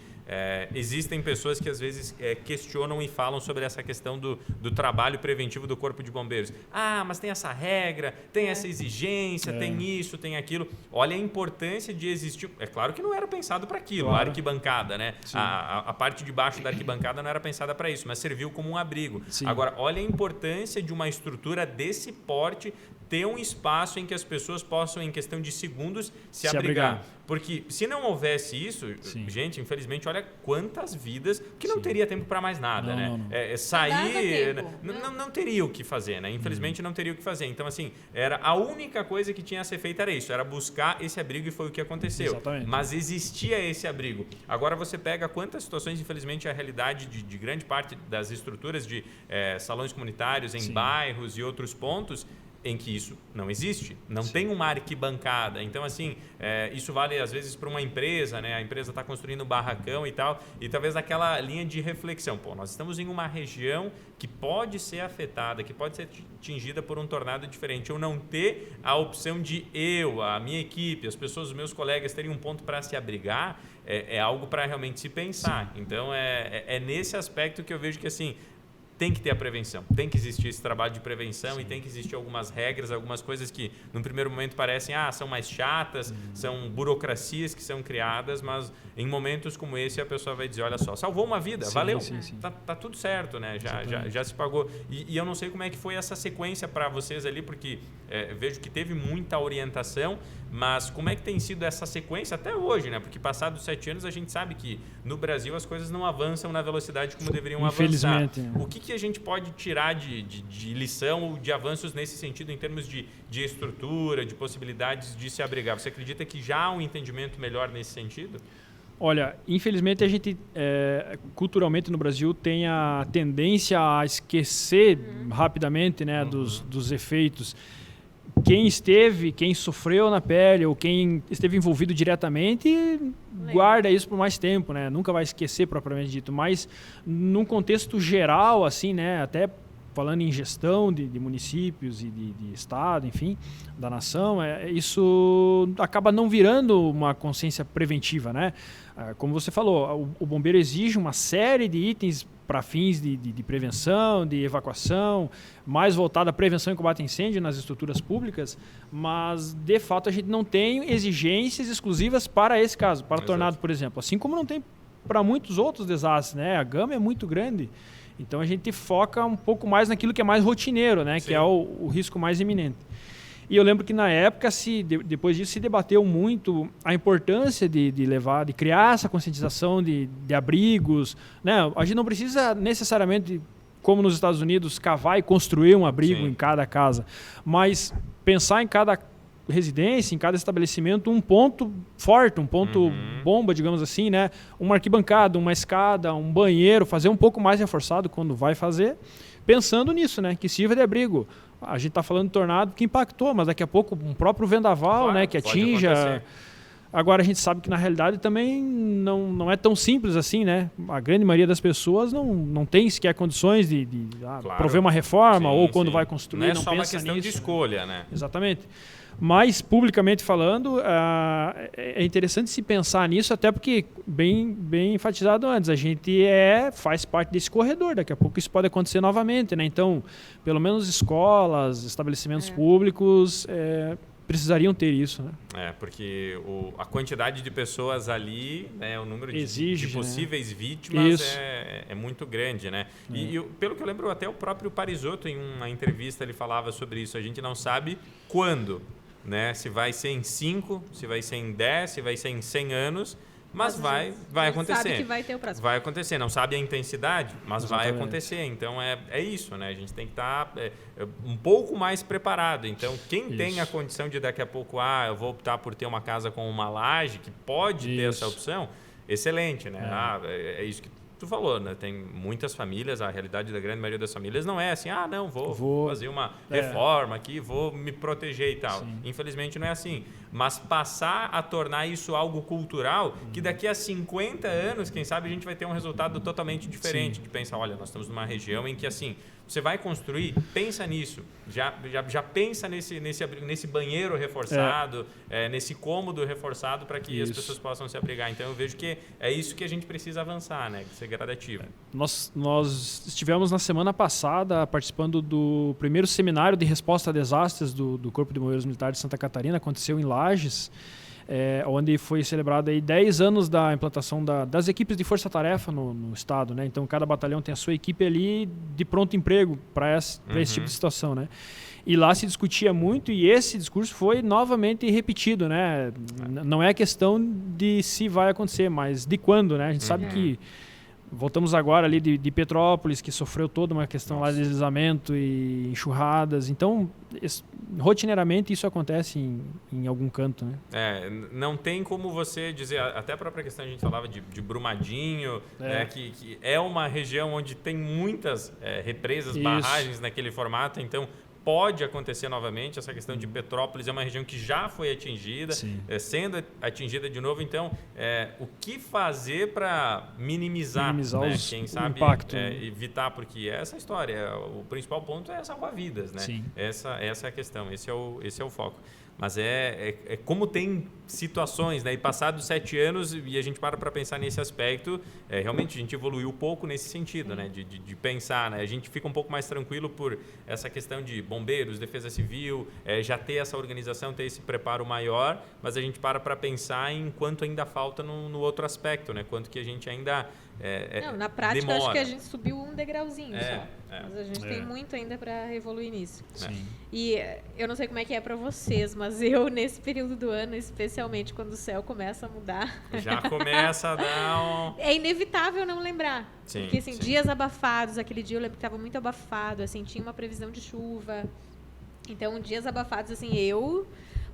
Speaker 1: existem pessoas que às vezes questionam e falam sobre essa questão do trabalho preventivo do Corpo de Bombeiros. Mas tem essa regra, tem essa exigência, tem isso, tem aquilo. Olha a importância de existir. É claro que não era pensado para aquilo, a arquibancada, né? A parte de baixo da arquibancada não era pensada para isso, mas serviu como um abrigo. Sim. Agora, olha a importância de uma estrutura desse porte ter um espaço em que as pessoas possam, em questão de segundos, se abrigar. Porque se não houvesse isso, gente, infelizmente, olha quantas vidas que não teria tempo para mais nada, né?
Speaker 3: Não.
Speaker 1: Sair, não teria o que fazer, né? Infelizmente, não teria o que fazer. Então, assim, era a única coisa que tinha a ser feita era isso, era buscar esse abrigo e foi o que aconteceu.
Speaker 2: Exatamente.
Speaker 1: Mas existia esse abrigo. Agora você pega quantas situações, infelizmente, a realidade de grande parte das estruturas de salões comunitários em bairros e outros pontos, em que isso não existe, não tem uma arquibancada. Então, assim, isso vale às vezes para uma empresa, né? A empresa está construindo um barracão e tal, e talvez naquela linha de reflexão, nós estamos em uma região que pode ser afetada, que pode ser atingida por um tornado diferente. Eu não ter a opção de a minha equipe, as pessoas, os meus colegas terem um ponto para se abrigar, é algo para realmente se pensar. Então, é nesse aspecto que eu vejo que, assim, tem que ter a prevenção, tem que existir esse trabalho de prevenção. Sim. E tem que existir algumas regras, algumas coisas que num primeiro momento parecem, são mais chatas, são burocracias que são criadas, mas em momentos como esse a pessoa vai dizer, olha só, salvou uma vida, sim, valeu, sim. Tá tudo certo, né? Já se pagou. E eu não sei como é que foi essa sequência para vocês ali, porque vejo que teve muita orientação, mas como é que tem sido essa sequência até hoje, né? Porque passados 7 anos a gente sabe que no Brasil as coisas não avançam na velocidade como deveriam avançar. O que a gente pode tirar de lição ou de avanços nesse sentido em termos de estrutura, de possibilidades de se abrigar? Você acredita que já há um entendimento melhor nesse sentido?
Speaker 2: Olha, infelizmente a gente culturalmente no Brasil tem a tendência a esquecer rapidamente, né, dos efeitos. Quem sofreu na pele ou quem esteve envolvido diretamente guarda isso por mais tempo, né? Nunca vai esquecer propriamente dito, mas num contexto geral, assim, né, até falando em gestão de municípios e de estado, enfim, da nação, isso acaba não virando uma consciência preventiva, né? Como você falou, o bombeiro exige uma série de itens para fins de prevenção, de evacuação, mais voltada à prevenção e combate a incêndio nas estruturas públicas, mas, de fato, a gente não tem exigências exclusivas para esse caso, para tornado, por exemplo. Assim como não tem para muitos outros desastres, né? A gama é muito grande. Então, a gente foca um pouco mais naquilo que é mais rotineiro, né? Que é o risco mais iminente. E eu lembro que na época, depois disso, se debateu muito a importância de criar essa conscientização de abrigos, né? A gente não precisa necessariamente, como nos Estados Unidos, cavar e construir um abrigo em cada casa, mas pensar em cada residência, em cada estabelecimento, um ponto forte, um ponto bomba, digamos assim, né? Uma arquibancada, uma escada, um banheiro, fazer um pouco mais reforçado quando vai fazer, pensando nisso, né? Que sirva de abrigo. A gente está falando de tornado que impactou, mas daqui a pouco um próprio vendaval, claro, né, que atinja. Acontecer. Agora a gente sabe que na realidade também não é tão simples assim, né? A grande maioria das pessoas não tem sequer condições de claro, prover uma reforma ou quando vai construir.
Speaker 1: Não é só uma questão de escolha, né?
Speaker 2: Exatamente. Mas, publicamente falando, é interessante se pensar nisso, até porque, bem enfatizado antes, a gente faz parte desse corredor, daqui a pouco isso pode acontecer novamente, né? Então, pelo menos escolas, estabelecimentos públicos precisariam ter isso, né?
Speaker 1: Porque a quantidade de pessoas ali, né, o número de possíveis vítimas é muito grande, né? E pelo que eu lembro, até o próprio Parisotto, em uma entrevista, ele falava sobre isso. A gente não sabe quando, né? Se vai ser em 5, se vai ser em 10, se vai ser em 100 anos, mas vai acontecer.
Speaker 3: Sabe que vai ter o próximo.
Speaker 1: Vai acontecer, não sabe a intensidade, mas vai acontecer. Então é isso, né? A gente tem que estar um pouco mais preparado. Então, quem tem a condição de daqui a pouco, eu vou optar por ter uma casa com uma laje, que pode ter essa opção, excelente, né? É isso que tu falou, né? Tem muitas famílias, a realidade da grande maioria das famílias não é assim, não, vou fazer uma reforma aqui, vou me proteger e tal. Sim. Infelizmente não é assim. Mas passar a tornar isso algo cultural, que daqui a 50 anos, quem sabe, a gente vai ter um resultado totalmente diferente. Sim. De pensar, olha, nós estamos numa região em que, assim, você vai construir, pensa nisso. Já pensa nesse banheiro reforçado, nesse cômodo reforçado para que as pessoas possam se abrigar. Então, eu vejo que é isso que a gente precisa avançar, né? Ser gradativo.
Speaker 2: Nós estivemos na semana passada participando do primeiro seminário de resposta a desastres do Corpo de Bombeiros Militares de Santa Catarina. Aconteceu em Lages, onde foi celebrado aí 10 anos da implantação das equipes de força-tarefa no estado, né? Então, cada batalhão tem a sua equipe ali de pronto emprego para esse tipo de situação, né? E lá se discutia muito, e esse discurso foi novamente repetido, né? Não é questão de se vai acontecer, mas de quando, né? A gente sabe que voltamos agora ali de Petrópolis, que sofreu toda uma questão lá de deslizamento e enxurradas. Então, rotineiramente isso acontece em algum canto, né?
Speaker 1: Não tem como você dizer, até a própria questão a gente falava de Brumadinho, né, que é uma região onde tem muitas represas, barragens naquele formato, então pode acontecer novamente. Essa questão de Petrópolis é uma região que já foi atingida, sendo atingida de novo. Então, o que fazer para minimizar né? Quem sabe
Speaker 2: impacto,
Speaker 1: evitar, porque essa história, o principal ponto é salvar vidas, né?
Speaker 2: Sim.
Speaker 1: Essa é a questão, esse é o foco. Mas é como tem situações, né? E passados 7 anos, e a gente para pensar nesse aspecto, realmente a gente evoluiu um pouco nesse sentido, né? De pensar, né? A gente fica um pouco mais tranquilo por essa questão de bombeiros, defesa civil, já ter essa organização, ter esse preparo maior, mas a gente para pensar em quanto ainda falta no outro aspecto, né? Quanto que a gente ainda
Speaker 3: Não, na prática,
Speaker 1: demora.
Speaker 3: acho que a gente subiu um degrauzinho só.
Speaker 1: É.
Speaker 3: Mas a gente tem muito ainda para evoluir nisso.
Speaker 2: Sim.
Speaker 3: E eu não sei como é que é para vocês, mas eu, nesse período do ano, especialmente quando o céu começa a mudar...
Speaker 1: Já começa a dar um...
Speaker 3: É inevitável não lembrar.
Speaker 1: Sim,
Speaker 3: porque, assim,
Speaker 1: sim.
Speaker 3: dias abafados, aquele dia eu lembro que estava muito abafado, assim, tinha uma previsão de chuva. Então, dias abafados, assim,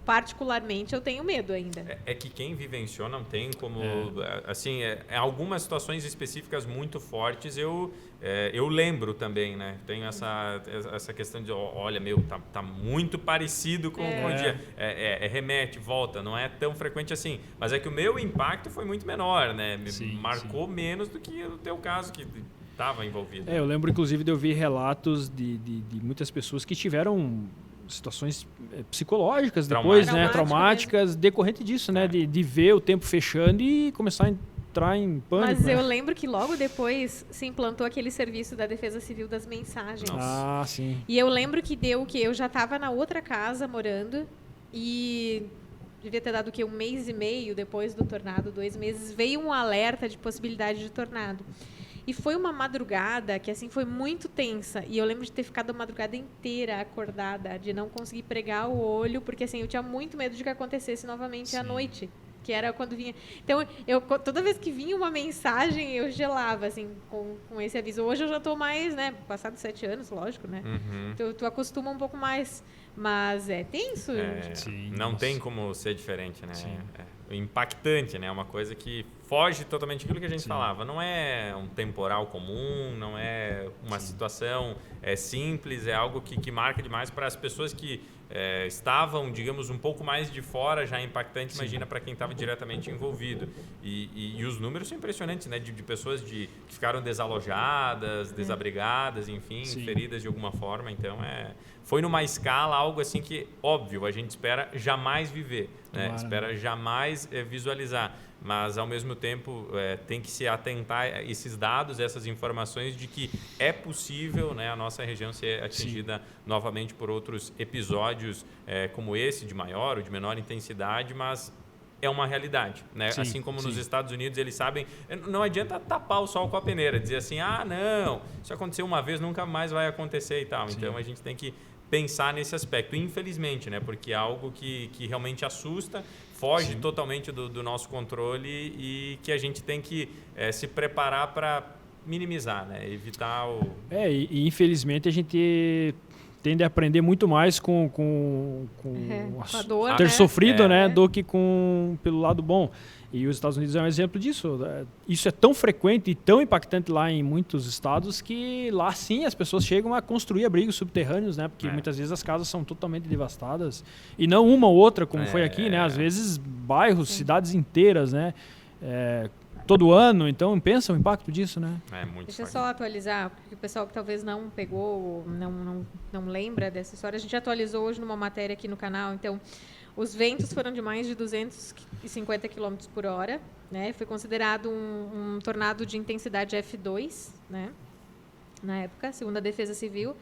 Speaker 3: particularmente, eu tenho medo ainda.
Speaker 1: É que quem vivenciou não tem como... Assim, algumas situações específicas muito fortes eu lembro também, né? Tenho essa questão de, olha, tá muito parecido com o dia. Remete, volta, não é tão frequente assim. Mas é que o meu impacto foi muito menor, né? Marcou menos do que o teu caso, que estava envolvido.
Speaker 2: Eu lembro, inclusive, de ouvir relatos de muitas pessoas que tiveram situações psicológicas depois, né? Traumáticas, decorrente disso, né? De ver o tempo fechando e começar a entrar em pânico.
Speaker 3: Mas eu lembro que logo depois se implantou aquele serviço da Defesa Civil das mensagens.
Speaker 2: Ah, sim.
Speaker 3: E eu lembro que eu já estava na outra casa morando e devia ter dado 1 mês e meio depois do tornado, 2 meses, veio um alerta de possibilidade de tornado. E foi uma madrugada que, assim, foi muito tensa. E eu lembro de ter ficado a madrugada inteira acordada, de não conseguir pregar o olho, porque, assim, eu tinha muito medo de que acontecesse novamente à noite, que era quando vinha... Então, toda vez que vinha uma mensagem, eu gelava, assim, com esse aviso. Hoje eu já estou mais, né, passados 7 anos, lógico, né? Então, tu acostuma um pouco mais, mas é tenso.
Speaker 1: Não tem como ser diferente, né? Impactante, né? É uma coisa que foge totalmente daquilo que a gente falava. Não é um temporal comum, não é uma situação simples, é algo que marca demais para as pessoas que estavam, digamos, um pouco mais de fora, já impactante, imagina para quem estava diretamente envolvido. E os números são impressionantes, né? De pessoas que ficaram desalojadas, desabrigadas, enfim, feridas de alguma forma. Então, foi numa escala, algo assim que, óbvio, a gente espera jamais viver, né? Espera jamais visualizar. Mas, ao mesmo tempo, tem que se atentar a esses dados, essas informações de que é possível, né, a nossa região ser atingida novamente por outros episódios como esse, de maior ou de menor intensidade, mas é uma realidade, né? Assim como nos Estados Unidos eles sabem, não adianta tapar o sol com a peneira, dizer assim, não, isso aconteceu uma vez, nunca mais vai acontecer e tal. Então, a gente tem que pensar nesse aspecto, infelizmente, né? Porque é algo que realmente assusta, foge totalmente do nosso controle e que a gente tem que se preparar para minimizar, né? Evitar o...
Speaker 2: E infelizmente a gente tende a aprender muito mais com
Speaker 3: a dor,
Speaker 2: ter sofrido, né? Do que pelo lado bom. E os Estados Unidos é um exemplo disso. Isso é tão frequente e tão impactante lá em muitos estados que lá sim as pessoas chegam a construir abrigos subterrâneos, né? Porque muitas vezes as casas são totalmente devastadas. E não uma ou outra, como foi aqui, né? Às vezes bairros, cidades inteiras, né? Todo ano. Então pensa o impacto disso, né?
Speaker 3: Deixa eu só atualizar, porque o pessoal que talvez não pegou, não lembra dessa história. A gente atualizou hoje numa matéria aqui no canal, então... Os ventos foram de mais de 250 km por hora, né? Foi considerado um tornado de intensidade F2, né? Na época, segundo a Defesa Civil.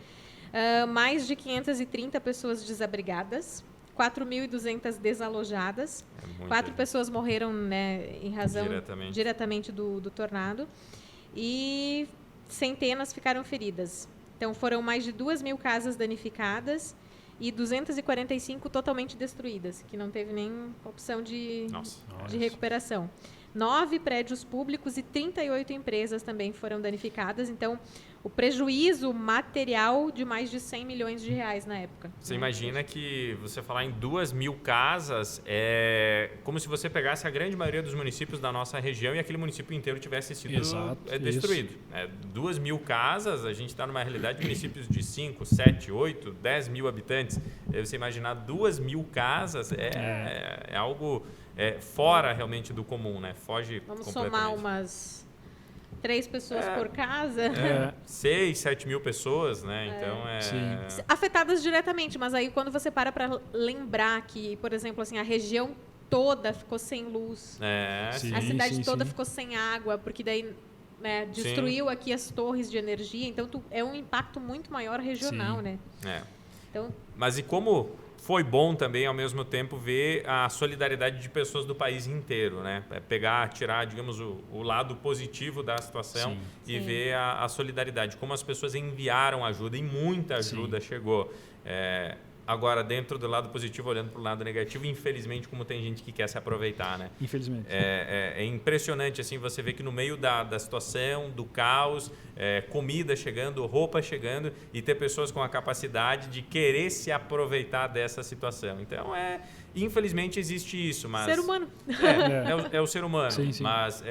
Speaker 3: Mais de 530 pessoas desabrigadas, 4.200 desalojadas, 4 pessoas morreram, né, em razão diretamente do tornado e centenas ficaram feridas. Então, foram mais de 2.000 casas danificadas e 245 totalmente destruídas, que não teve nem opção de recuperação. 9 prédios públicos e 38 empresas também foram danificadas. Então, o prejuízo material de mais de 100 milhões de reais na época.
Speaker 1: Você imagina que você falar em 2.000 casas é como se você pegasse a grande maioria dos municípios da nossa região e aquele município inteiro tivesse sido destruído. 2.000 casas, a gente está numa realidade de municípios de 5, 7, 8, 10 mil habitantes. Você imaginar 2.000 casas é algo fora realmente do comum, né? Foge completamente.
Speaker 3: Vamos somar umas... 3 pessoas por casa.
Speaker 1: 6, 7 mil pessoas, né? Então
Speaker 2: Sim.
Speaker 3: Afetadas diretamente, mas aí quando você para lembrar que, por exemplo, assim, a região toda ficou sem luz,
Speaker 2: Sim,
Speaker 3: a cidade toda
Speaker 2: sim.
Speaker 3: ficou sem água, porque daí destruiu aqui as torres de energia, então é um impacto muito maior regional,
Speaker 2: Sim.
Speaker 3: né? Então,
Speaker 1: Mas e como foi bom também, ao mesmo tempo, ver a solidariedade de pessoas do país inteiro, né? Tirar, digamos, o lado positivo da situação
Speaker 2: Sim.
Speaker 1: e
Speaker 3: Sim.
Speaker 1: ver a solidariedade, como as pessoas enviaram ajuda e muita ajuda chegou. Agora, dentro do lado positivo, olhando para o lado negativo, infelizmente, como tem gente que quer se aproveitar, né?
Speaker 2: Infelizmente.
Speaker 1: É impressionante, assim, você vê que no meio da situação, do caos, comida chegando, roupa chegando, e ter pessoas com a capacidade de querer se aproveitar dessa situação. Então, infelizmente, existe isso, mas...
Speaker 3: ser humano.
Speaker 1: É o ser humano,
Speaker 2: Sim, sim.
Speaker 1: mas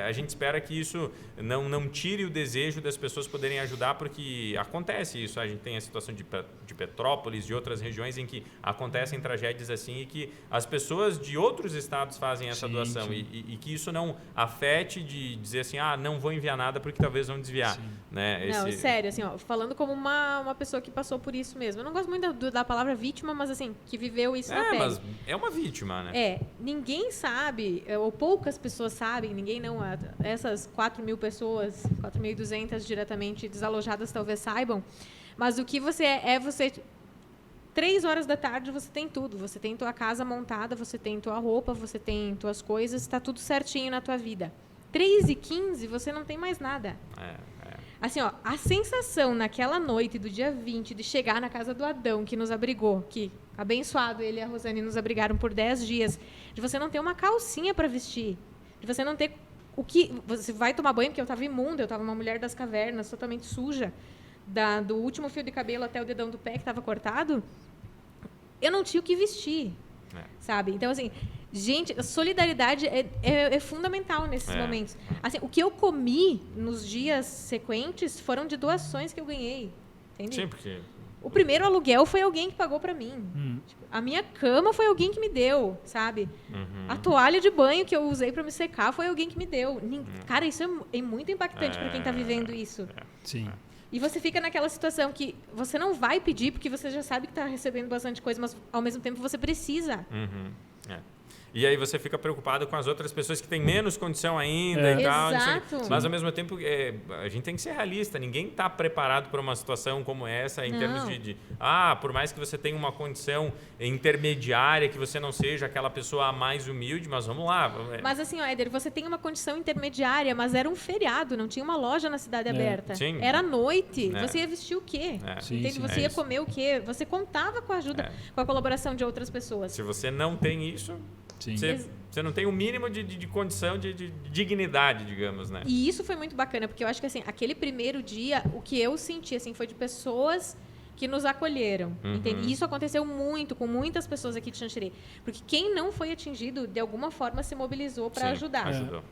Speaker 1: a gente espera que isso não tire o desejo das pessoas poderem ajudar, porque acontece isso. A gente tem a situação de Petrópolis, de outras regiões em que acontecem tragédias assim e que as pessoas de outros estados fazem essa
Speaker 2: Sim,
Speaker 1: doação
Speaker 2: sim.
Speaker 1: E que isso não afete de dizer assim, não vou enviar nada porque talvez vão desviar. Né?
Speaker 3: Não, sério, assim, ó, falando como uma pessoa que passou por isso mesmo. Eu não gosto muito da palavra vítima, mas assim, que viveu isso na pele.
Speaker 1: Mas é uma vítima, né?
Speaker 3: Ninguém sabe, ou poucas pessoas sabem, ninguém não, essas 4 mil pessoas, 4.200 diretamente desalojadas talvez saibam, mas o que você você... 3 horas da tarde você tem tudo, você tem tua casa montada, você tem tua roupa, você tem tuas coisas, está tudo certinho na tua vida. 3h15 você não tem mais nada. Assim, ó, a sensação naquela noite do dia 20 de chegar na casa do Adão, que nos abrigou, que abençoado ele e a Rosane nos abrigaram por 10 dias, de você não ter uma calcinha para vestir, de você não ter o que... Você vai tomar banho, porque eu estava imunda, eu estava uma mulher das cavernas, totalmente suja, do último fio de cabelo até o dedão do pé que estava cortado, eu não tinha o que vestir, sabe? Então, assim, gente, a solidariedade é fundamental nesses momentos. Assim, o que eu comi nos dias sequentes foram de doações que eu ganhei, entende?
Speaker 1: Sim, porque...
Speaker 3: O primeiro aluguel foi alguém que pagou para mim. Tipo, a minha cama foi alguém que me deu, sabe? A toalha de banho que eu usei para me secar foi alguém que me deu. Cara, isso é muito impactante para quem está vivendo isso.
Speaker 2: Sim.
Speaker 3: E você fica naquela situação que você não vai pedir porque você já sabe que está recebendo bastante coisa, mas ao mesmo tempo você precisa.
Speaker 1: E aí você fica preocupado com as outras pessoas que têm menos condição ainda e tal.
Speaker 3: Exato.
Speaker 1: Mas, ao mesmo tempo, a gente tem que ser realista. Ninguém está preparado para uma situação como essa em termos por mais que você tenha uma condição intermediária, que você não seja aquela pessoa mais humilde, mas vamos lá.
Speaker 3: Mas assim, Éder, você tem uma condição intermediária, mas era um feriado, não tinha uma loja na cidade aberta.
Speaker 1: Sim.
Speaker 3: Era noite. Você ia vestir o quê? Entende?
Speaker 2: Sim,
Speaker 3: você ia comer o quê? Você contava com a ajuda, com a colaboração de outras pessoas.
Speaker 1: Se você não tem isso...
Speaker 2: Sim.
Speaker 1: Você não tem o mínimo de condição de dignidade, digamos, né?
Speaker 3: E isso foi muito bacana, porque eu acho que assim, aquele primeiro dia, o que eu senti assim, foi de pessoas que nos acolheram. Entende? E isso aconteceu muito, com muitas pessoas aqui de Xanxerê. Porque quem não foi atingido, de alguma forma, se mobilizou para ajudar.
Speaker 1: Ajudou.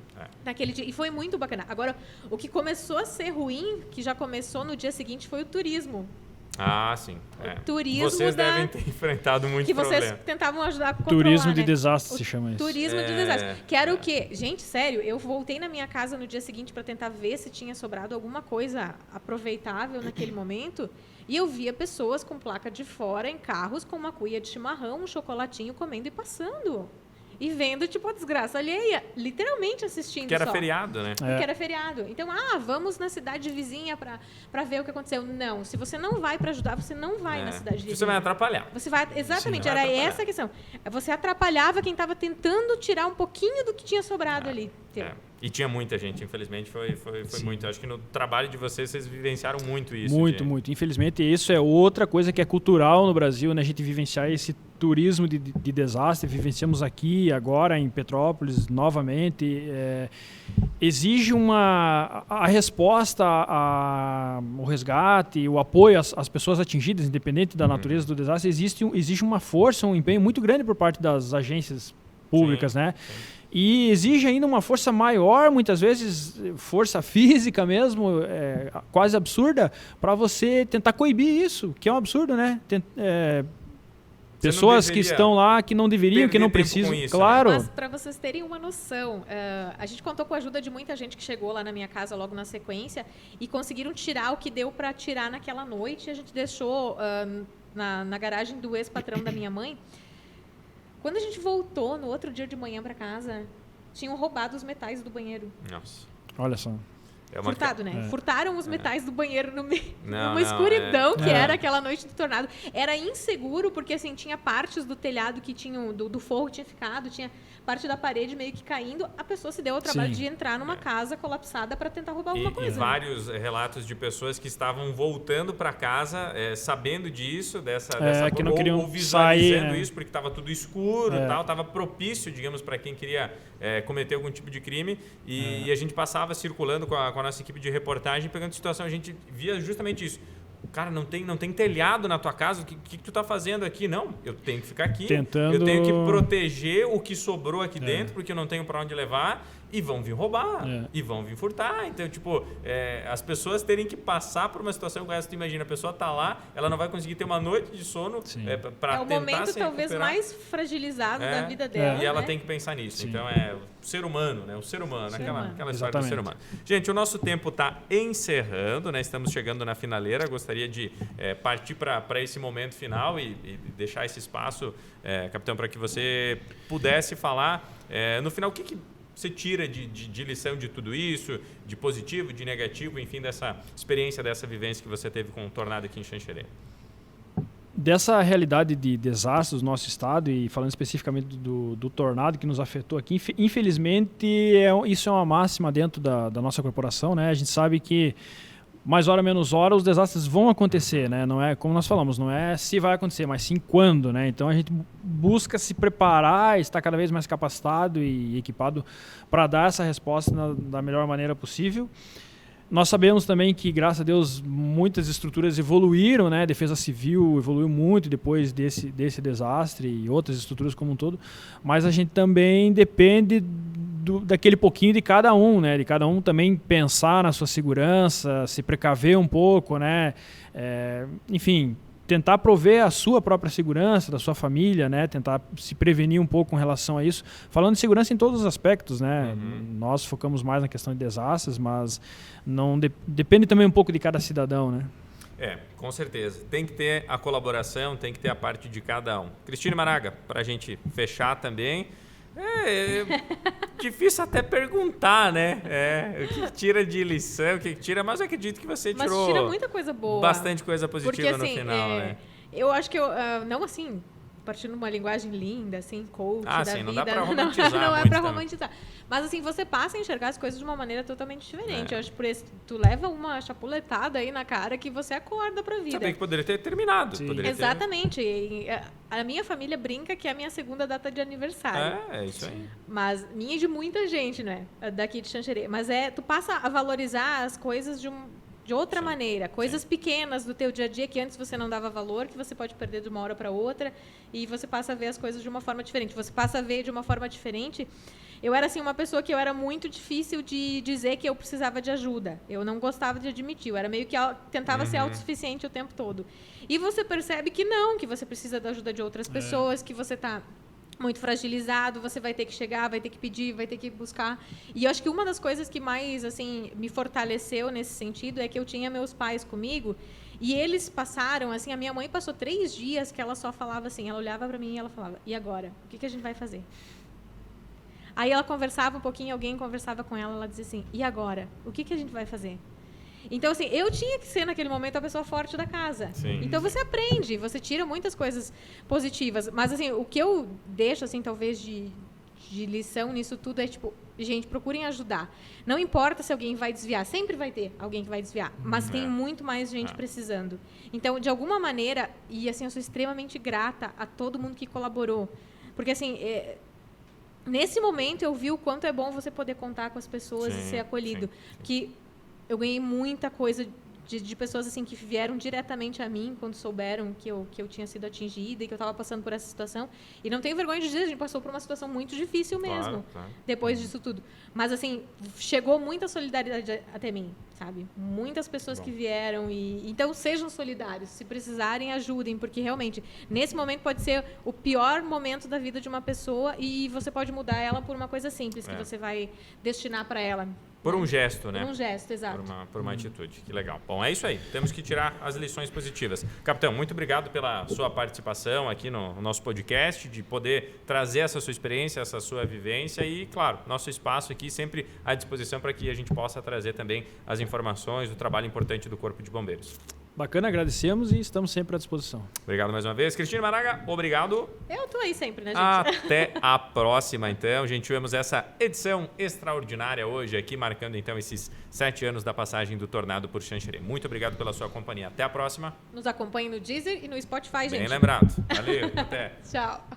Speaker 3: Naquele dia. E foi muito bacana. Agora, o que começou a ser ruim, que já começou no dia seguinte, foi o turismo.
Speaker 1: Sim.
Speaker 3: Turismo
Speaker 1: vocês devem ter enfrentado muito
Speaker 3: que
Speaker 1: problema.
Speaker 3: Vocês tentavam ajudar a controlar,
Speaker 2: Turismo de
Speaker 3: né?
Speaker 2: desastre se chama isso.
Speaker 3: Turismo de desastre. Que era o quê? Gente, sério, eu voltei na minha casa no dia seguinte para tentar ver se tinha sobrado alguma coisa aproveitável naquele momento. E eu via pessoas com placa de fora em carros com uma cuia de chimarrão, um chocolatinho, comendo e passando. E vendo, tipo, a desgraça alheia. Literalmente assistindo
Speaker 1: Que era
Speaker 3: só.
Speaker 1: feriado, né?
Speaker 3: Porque era feriado. Então, vamos na cidade vizinha para ver o que aconteceu. Não, se você não vai para ajudar, você não vai na cidade vizinha.
Speaker 1: Você vai atrapalhar.
Speaker 3: Você vai, exatamente,
Speaker 1: Sim,
Speaker 3: era
Speaker 1: vai
Speaker 3: essa a questão. Você atrapalhava quem estava tentando tirar um pouquinho do que tinha sobrado ali.
Speaker 1: E tinha muita gente, infelizmente, foi muito. Acho que no trabalho de vocês vivenciaram muito isso.
Speaker 2: Muito. Infelizmente, isso é outra coisa que é cultural no Brasil, né? A gente vivenciar esse turismo de desastre, vivenciamos aqui, agora em Petrópolis, novamente. Exige a resposta, o resgate, o apoio às pessoas atingidas, independente da natureza do desastre, exige uma força, um empenho muito grande por parte das agências públicas, né? Sim. E exige ainda uma força maior, muitas vezes força física mesmo, quase absurda, para você tentar coibir isso, que é um absurdo, né? Pessoas que estão lá que não deveriam, que não precisam.
Speaker 1: Isso,
Speaker 2: claro.
Speaker 1: né?
Speaker 3: Mas para vocês terem uma noção, a gente contou com a ajuda de muita gente que chegou lá na minha casa logo na sequência e conseguiram tirar o que deu para tirar naquela noite. A gente deixou na garagem do ex-patrão da minha mãe. Quando a gente voltou no outro dia de manhã para casa, tinham roubado os metais do banheiro.
Speaker 1: Nossa.
Speaker 2: Olha só.
Speaker 3: Furtado, né? Furtaram os metais do banheiro numa
Speaker 1: escuridão
Speaker 3: que era aquela noite do tornado. Era inseguro, porque assim, tinha partes do telhado que tinham, do forro tinha ficado, tinha parte da parede meio que caindo. A pessoa se deu ao trabalho de entrar numa casa colapsada para tentar roubar alguma coisa.
Speaker 1: E vários relatos de pessoas que estavam voltando para casa, sabendo disso,
Speaker 2: que não queriam
Speaker 1: ou visualizando
Speaker 2: sair,
Speaker 1: isso, porque estava tudo escuro e tal, estava propício, digamos, para quem queria cometer algum tipo de crime. E a gente passava circulando com a nossa equipe de reportagem, pegando situação, a gente via justamente isso. Cara, não tem telhado na tua casa, o que tu tá fazendo aqui? Não, eu tenho que ficar aqui, eu tenho que proteger o que sobrou aqui dentro, porque eu não tenho para onde levar, e vão vir roubar, e vão vir furtar. Então, tipo, as pessoas terem que passar por uma situação como essa, tu imagina, a pessoa tá lá, ela não vai conseguir ter uma noite de sono para tentar se recuperar.
Speaker 3: É o momento talvez mais fragilizado da vida dela.
Speaker 1: E ela
Speaker 3: né?
Speaker 1: tem que pensar nisso.
Speaker 2: Sim.
Speaker 1: Então, o ser humano, né? O ser humano, aquela história do ser humano. Gente, o nosso tempo está encerrando, né? Estamos chegando na finaleira. Gostaria de partir para esse momento final e deixar esse espaço, capitão, para que você pudesse falar no final o que você tira de lição de tudo isso, de positivo, de negativo, enfim, dessa experiência, dessa vivência que você teve com o tornado aqui em Xanxerê.
Speaker 2: Dessa realidade de desastres do nosso estado, e falando especificamente do tornado que nos afetou aqui, infelizmente isso é uma máxima dentro da nossa corporação, né? A gente sabe que mais hora menos hora os desastres vão acontecer, né? Não é como nós falamos, não é se vai acontecer, mas sim quando, né? Então a gente busca se preparar, estar cada vez mais capacitado e equipado para dar essa resposta da melhor maneira possível. Nós sabemos também que, graças a Deus, muitas estruturas evoluíram, né? A Defesa Civil evoluiu muito depois desse desastre e outras estruturas como um todo, mas a gente também depende daquele pouquinho de cada um, né? De cada um também pensar na sua segurança, se precaver um pouco, né? Enfim, tentar prover a sua própria segurança, da sua família, né? Tentar se prevenir um pouco com relação a isso. Falando de segurança em todos os aspectos, né? Nós focamos mais na questão de desastres, mas não depende também um pouco de cada cidadão, né?
Speaker 1: Com certeza. Tem que ter a colaboração, tem que ter a parte de cada um. Cristine Maraga, para a gente fechar também. Difícil até perguntar, né? O que tira de lição, o que tira, mas eu acredito que você tirou.
Speaker 3: Mas tira muita coisa boa.
Speaker 1: Bastante coisa positiva.
Speaker 3: Porque, assim,
Speaker 1: no final, né?
Speaker 3: Eu acho que não assim, partindo de uma linguagem linda, assim, coach da
Speaker 1: sim,
Speaker 3: vida.
Speaker 1: não dá pra romantizar.
Speaker 3: Não é
Speaker 1: muito
Speaker 3: pra
Speaker 1: também.
Speaker 3: romantizar. Mas assim, você passa a enxergar as coisas de uma maneira totalmente diferente. Eu acho que por isso, tu leva uma chapuletada aí na cara que você acorda pra vida.
Speaker 1: Sabe que poderia ter terminado.
Speaker 3: Exatamente. E a minha família brinca que é a minha segunda data de aniversário.
Speaker 1: É isso aí.
Speaker 3: Mas minha e de muita gente, né? Daqui de Xanxerê. Mas tu passa a valorizar as coisas de outra maneira. Coisas pequenas do teu dia a dia que antes você não dava valor, que você pode perder de uma hora para outra, e você passa a ver as coisas de uma forma diferente. Você passa a ver de uma forma diferente. Eu era assim uma pessoa que eu era muito difícil de dizer que eu precisava de ajuda. Eu não gostava de admitir. Eu era meio que tentava ser autossuficiente o tempo todo. E você percebe que não, que você precisa da ajuda de outras pessoas, que você está muito fragilizado, você vai ter que chegar, vai ter que pedir, vai ter que buscar. E eu acho que uma das coisas que mais assim me fortaleceu nesse sentido é que eu tinha meus pais comigo e eles passaram, assim, a minha mãe passou 3 dias que ela só falava assim, ela olhava para mim e ela falava, e agora? O que a gente vai fazer? Aí ela conversava um pouquinho, alguém conversava com ela, ela dizia assim, e agora? O que a gente vai fazer? Então, assim, eu tinha que ser, naquele momento, a pessoa forte da casa.
Speaker 1: Sim.
Speaker 3: Então, você aprende, você tira muitas coisas positivas. Mas, assim, o que eu deixo, assim, talvez de lição nisso tudo é, tipo, gente, procurem ajudar. Não importa se alguém vai desviar, sempre vai ter alguém que vai desviar, mas tem muito mais gente precisando. Então, de alguma maneira, e, assim, eu sou extremamente grata a todo mundo que colaborou. Porque, assim, nesse momento, eu vi o quanto é bom você poder contar com as pessoas e ser acolhido. Que eu ganhei muita coisa de pessoas assim que vieram diretamente a mim quando souberam que eu tinha sido atingida e que eu estava passando por essa situação. E não tenho vergonha de dizer, a gente passou por uma situação muito difícil mesmo, depois disso tudo. Mas, assim, chegou muita solidariedade até mim, sabe? Muitas pessoas que vieram então, sejam solidários. Se precisarem, ajudem, porque, realmente, nesse momento pode ser o pior momento da vida de uma pessoa e você pode mudar ela por uma coisa simples que você vai destinar para ela.
Speaker 1: Por um gesto, né?
Speaker 3: Por um gesto, exato.
Speaker 1: Por uma atitude. Que legal. Bom, é isso aí. Temos que tirar as lições positivas. Capitão, muito obrigado pela sua participação aqui no nosso podcast, de poder trazer essa sua experiência, essa sua vivência e, claro, nosso espaço aqui sempre à disposição para que a gente possa trazer também as informações do trabalho importante do Corpo de Bombeiros.
Speaker 2: Bacana, agradecemos e estamos sempre à disposição.
Speaker 1: Obrigado mais uma vez. Cristina Maraga, obrigado.
Speaker 3: Eu tô aí sempre, né, gente?
Speaker 1: Até a próxima, então. Gente, tivemos essa edição extraordinária hoje aqui, marcando, então, esses 7 anos da passagem do Tornado por Xanxerê. Muito obrigado pela sua companhia. Até a próxima.
Speaker 3: Nos acompanhe no Deezer e no Spotify, gente.
Speaker 1: Bem lembrado. Valeu. Até.
Speaker 3: Tchau.